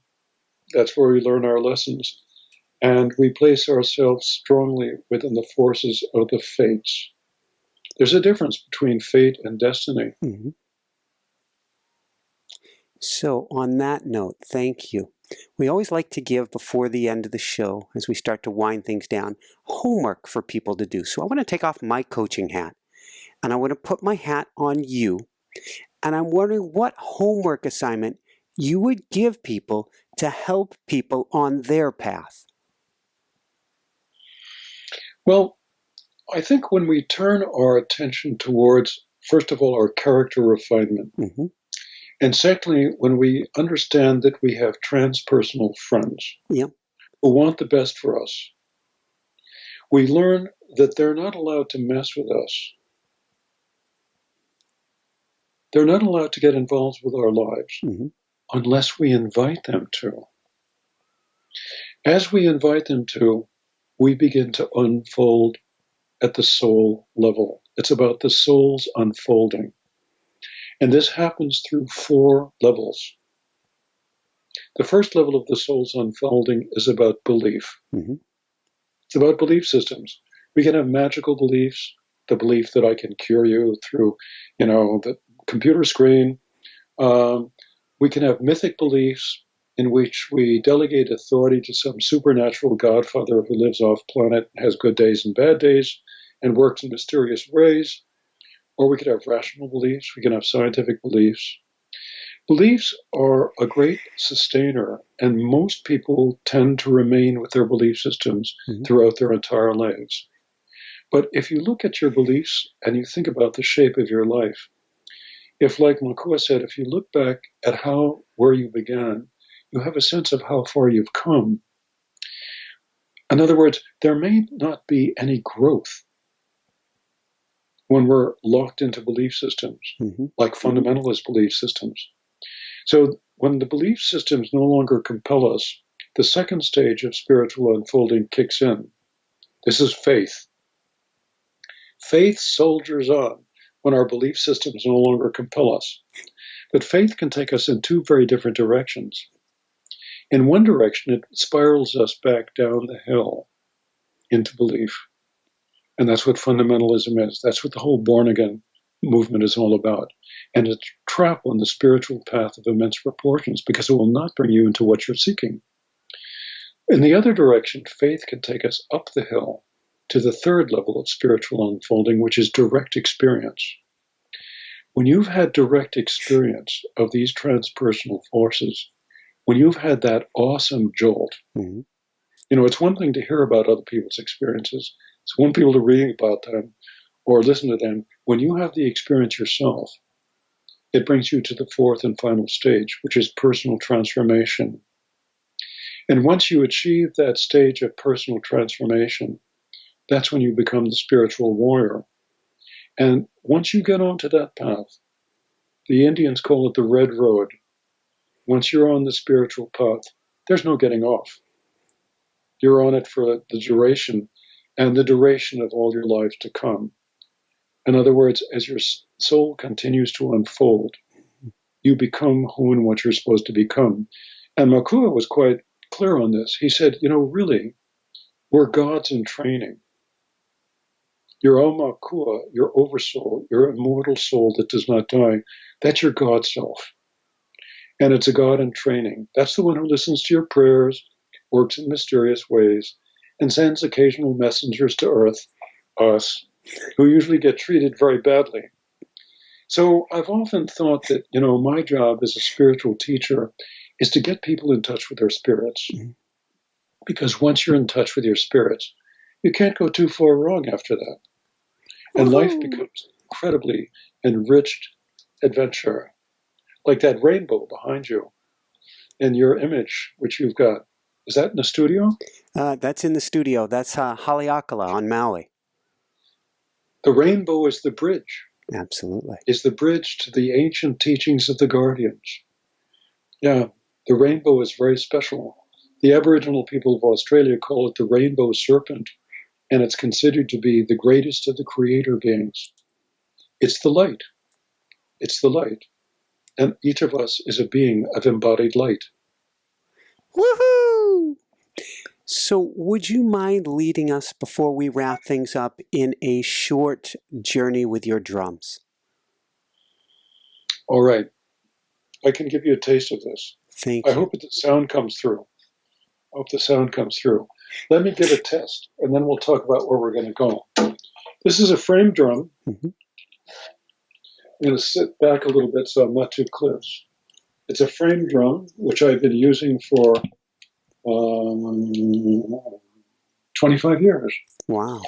That's where we learn our lessons. And we place ourselves strongly within the forces of the fates. There's a difference between fate and destiny. So on that note, thank you. We always like to give, before the end of the show, as we start to wind things down, homework for people to do. So I want to take off my coaching hat. and I want to put my hat on you, and I'm wondering what homework assignment you would give people to help people on their path. Well, I think when we turn our attention towards, first of all, our character refinement, and secondly, when we understand that we have transpersonal friends who want the best for us, we learn that they're not allowed to mess with us. They're not allowed to get involved with our lives unless we invite them to. As we invite them to, we begin to unfold at the soul level. It's about the soul's unfolding. And this happens through 4 levels. The first level of the soul's unfolding is about belief. It's about belief systems. We can have magical beliefs, the belief that I can cure you through, the computer screen. We can have mythic beliefs in which we delegate authority to some supernatural godfather who lives off planet, has good days and bad days, and works in mysterious ways. Or we could have rational beliefs. We can have scientific beliefs. Beliefs are a great sustainer, and most people tend to remain with their belief systems throughout their entire lives. But if you look at your beliefs and you think about the shape of your life, if, like Makua said, if you look back at where you began, you have a sense of how far you've come. In other words, there may not be any growth when we're locked into belief systems, like fundamentalist belief systems. So when the belief systems no longer compel us, the second stage of spiritual unfolding kicks in. This is faith. Faith soldiers on when our belief systems no longer compel us. But faith can take us in 2 very different directions. In one direction, it spirals us back down the hill into belief. And that's what fundamentalism is. That's what the whole born-again movement is all about. And it's a trap on the spiritual path of immense proportions because it will not bring you into what you're seeking. In the other direction, faith can take us up the hill to the third level of spiritual unfolding, which is direct experience. When you've had direct experience of these transpersonal forces, when you've had that awesome jolt, it's one thing to hear about other people's experiences. It's one thing to read about them or listen to them. When you have the experience yourself, it brings you to the 4th and final stage, which is personal transformation. And once you achieve that stage of personal transformation, that's when you become the spiritual warrior. And once you get onto that path, the Indians call it the red road. Once you're on the spiritual path, there's no getting off. You're on it for the duration, and the duration of all your lives to come. In other words, as your soul continues to unfold, you become who and what you're supposed to become. And Makua was quite clear on this. He said, really, we're gods in training. Your Aumakua, your oversoul, your immortal soul that does not die, that's your God self. And it's a God in training. That's the one who listens to your prayers, works in mysterious ways, and sends occasional messengers to Earth, us, who usually get treated very badly. So I've often thought that, my job as a spiritual teacher is to get people in touch with their spirits. Because once you're in touch with your spirits, you can't go too far wrong after that. And life becomes incredibly enriched adventure. Like that rainbow behind you in your image, which you've got. Is that in the studio? That's in the studio. That's Haleakala on Maui. The rainbow is the bridge. Absolutely. Is the bridge to the ancient teachings of the guardians. Yeah, the rainbow is very special. The Aboriginal people of Australia call it the rainbow serpent, and it's considered to be the greatest of the creator beings. It's the light. It's the light. And each of us is a being of embodied light. Woohoo! So would you mind leading us, before we wrap things up, in a short journey with your drums? All right. I can give you a taste of this. Thank you. I hope that the sound comes through. I hope the sound comes through. Let me give a test, and then we'll talk about where we're going to go. This is a frame drum, I'm going to sit back a little bit so I'm not too close. It's a frame drum, which I've been using for 25 years. Wow.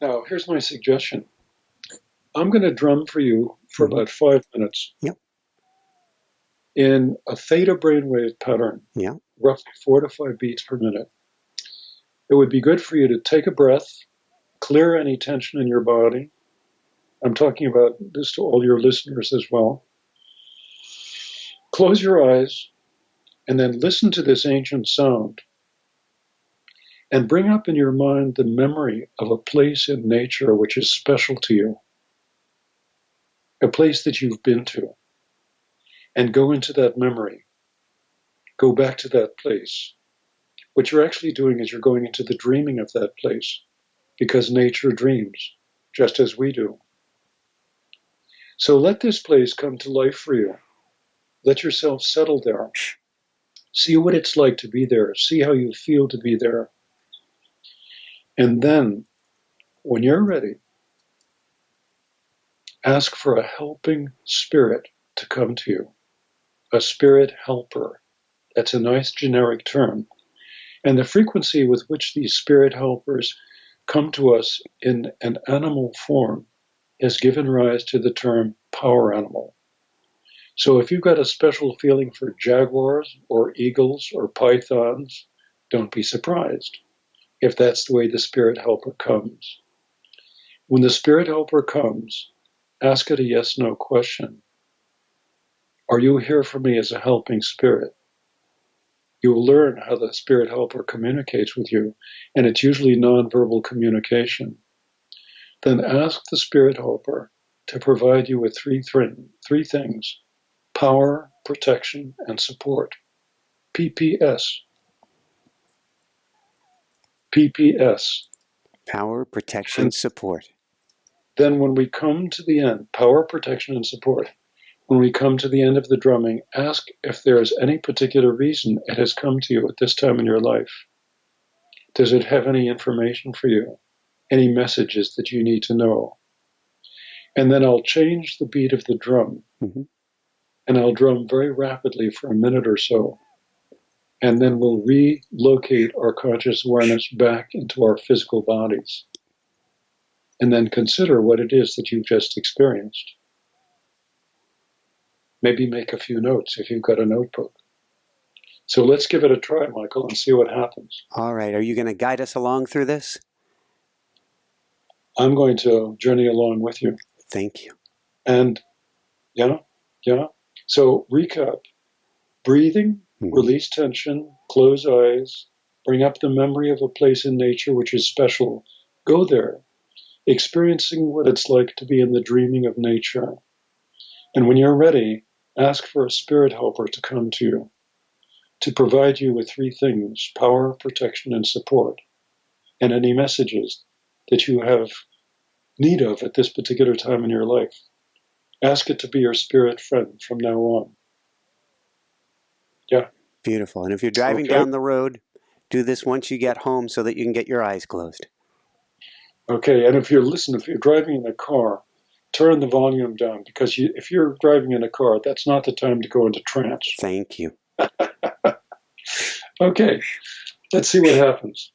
Now, here's my suggestion. I'm going to drum for you for about 5 minutes. Yep. In a theta brainwave pattern, Yeah. roughly 4 to 5 beats per minute. It would be good for you to take a breath, clear any tension in your body. I'm talking about this to all your listeners as well. Close your eyes and then listen to this ancient sound and bring up in your mind the memory of a place in nature which is special to you, a place that you've been to, and go into that memory. Go back to that place. What you're actually doing is you're going into the dreaming of that place, because nature dreams, just as we do. So let this place come to life for you. Let yourself settle there. See what it's like to be there. See how you feel to be there. And then, when you're ready, ask for a helping spirit to come to you. A spirit helper. That's a nice generic term. And the frequency with which these spirit helpers come to us in an animal form has given rise to the term power animal. So if you've got a special feeling for jaguars or eagles or pythons, don't be surprised if that's the way the spirit helper comes. When the spirit helper comes, ask it a yes-no question. Are you here for me as a helping spirit? You will learn how the spirit helper communicates with you, and it's usually nonverbal communication. Then ask the spirit helper to provide you with three things: power, protection, and support. PPS. PPS. Power, protection, And support. then when we come to the end, power, protection, and support, when we come to the end of the drumming, ask if there is any particular reason it has come to you at this time in your life. Does it have any information for you? Any messages that you need to know? And then I'll change the beat of the drum. And I'll drum very rapidly for a minute or so. And then we'll relocate our conscious awareness back into our physical bodies. And then consider what it is that you've just experienced. Maybe make a few notes if you've got a notebook. So let's give it a try, Michael, and see what happens. All right. Are you going to guide us along through this? I'm going to journey along with you. Thank you. And yeah. So recap. Breathing, release tension, close eyes, bring up the memory of a place in nature which is special. Go there, experiencing what it's like to be in the dreaming of nature. And when you're ready, ask for a spirit helper to come to you, to provide you with three things: power, protection, and support, and any messages that you have need of at this particular time in your life. Ask it to be your spirit friend from now on. Yeah. Beautiful. And if you're driving down the road, do this once you get home so that you can get your eyes closed. Okay, and if you're driving in a car, turn the volume down, because if you're driving in a car, that's not the time to go into trance. Thank you. Okay, let's see what happens.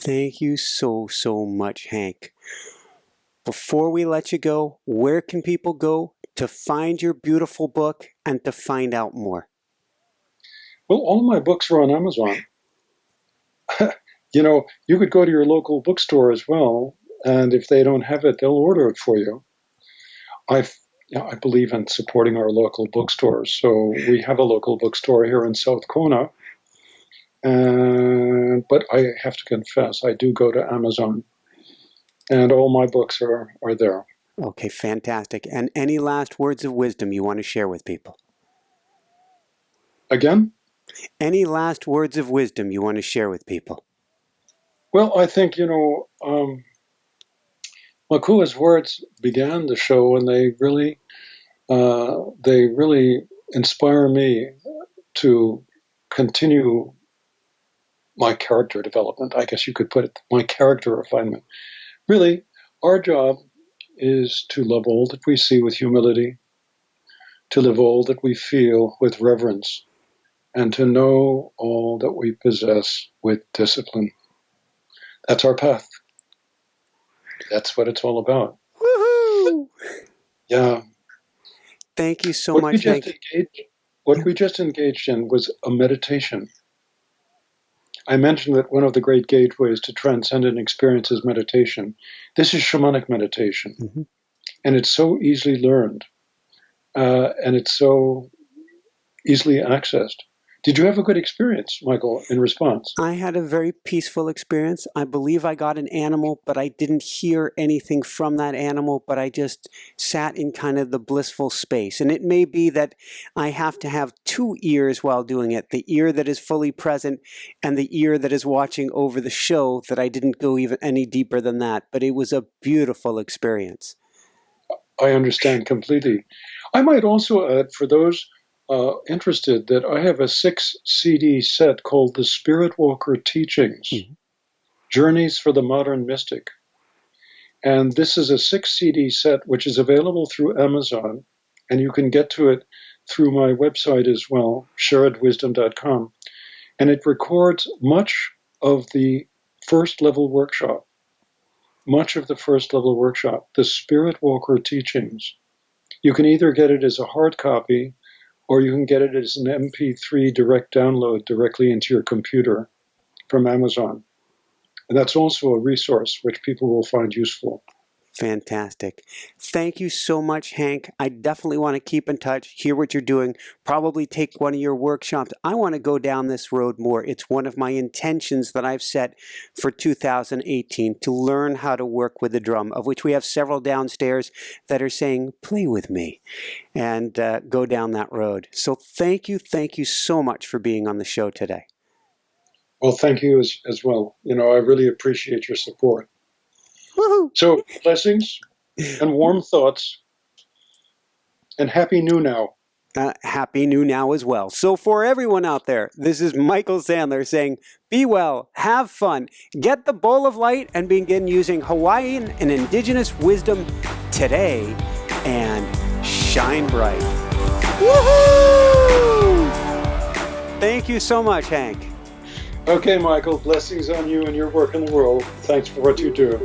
Thank you so, so much, Hank. Before we let you go, where can people go to find your beautiful book and to find out more? Well, all my books are on Amazon. You could go to your local bookstore as well, and if they don't have it, they'll order it for you. I believe in supporting our local bookstores, so we have a local bookstore here in South Kona. But I have to confess, I do go to Amazon, and all my books are there. Okay, fantastic. And any last words of wisdom you want to share with people? Again? Any last words of wisdom you want to share with people? Well, I think, Makua's words began the show, and they really inspire me to continue my character development. I guess you could put it, my character refinement. Really, our job is to love all that we see with humility, to live all that we feel with reverence, and to know all that we possess with discipline. That's our path. That's what it's all about. Woohoo! Yeah. Thank you so much, Hank. What we just engaged in was a meditation. I mentioned that one of the great gateways to transcendent experience is meditation. This is shamanic meditation. Mm-hmm. And it's so easily learned. And it's so easily accessed. Did you have a good experience, Michael, in response? I had a very peaceful experience. I believe I got an animal, but I didn't hear anything from that animal, but I just sat in kind of the blissful space. And it may be that I have to have two ears while doing it, the ear that is fully present and the ear that is watching over the show, that I didn't go even any deeper than that. But it was a beautiful experience. I understand completely. I might also add, for those interested, that I have a 6 CD set called the Spiritwalker Teachings, mm-hmm. Journeys for the Modern Mystic. And this is a 6 CD set which is available through Amazon, and you can get to it through my website as well, sharedwisdom.com. And it records much of the first level workshop, the Spiritwalker Teachings. You can either get it as a hard copy, or you can get it as an MP3 direct download directly into your computer from Amazon. And that's also a resource which people will find useful. Fantastic. Thank you so much, Hank. I definitely want to keep in touch, hear what you're doing, probably take one of your workshops. I want to go down this road more. It's one of my intentions that I've set for 2018, to learn how to work with the drum, of which we have several downstairs that are saying, play with me, and go down that road. So thank you so much for being on the show today. Well, thank you as well. I really appreciate your support. Woohoo! So, blessings and warm thoughts, and Happy New Now. Happy New Now as well. So for everyone out there, this is Michael Sandler saying, be well, have fun, get the bowl of light, and begin using Hawaiian and Indigenous wisdom today, and shine bright. Woohoo! Thank you so much, Hank. Okay, Michael, blessings on you and your work in the world. Thanks for what you do.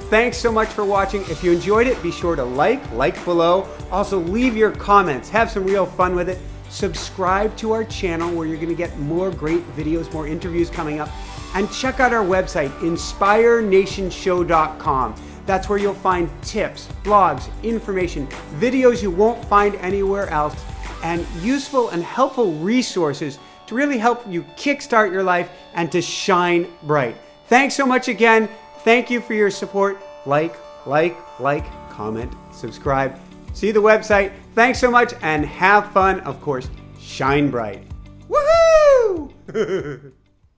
Thanks so much for watching. If you enjoyed it, be sure to like below. Also, leave your comments. Have some real fun with it. Subscribe to our channel where you're going to get more great videos, more interviews coming up. And check out our website, inspirenationshow.com. That's where you'll find tips, blogs, information, videos you won't find anywhere else, and useful and helpful resources to really help you kickstart your life and to shine bright. Thanks so much again. Thank you for your support. Like, comment, subscribe. See the website. Thanks so much and have fun. Of course, shine bright. Woohoo!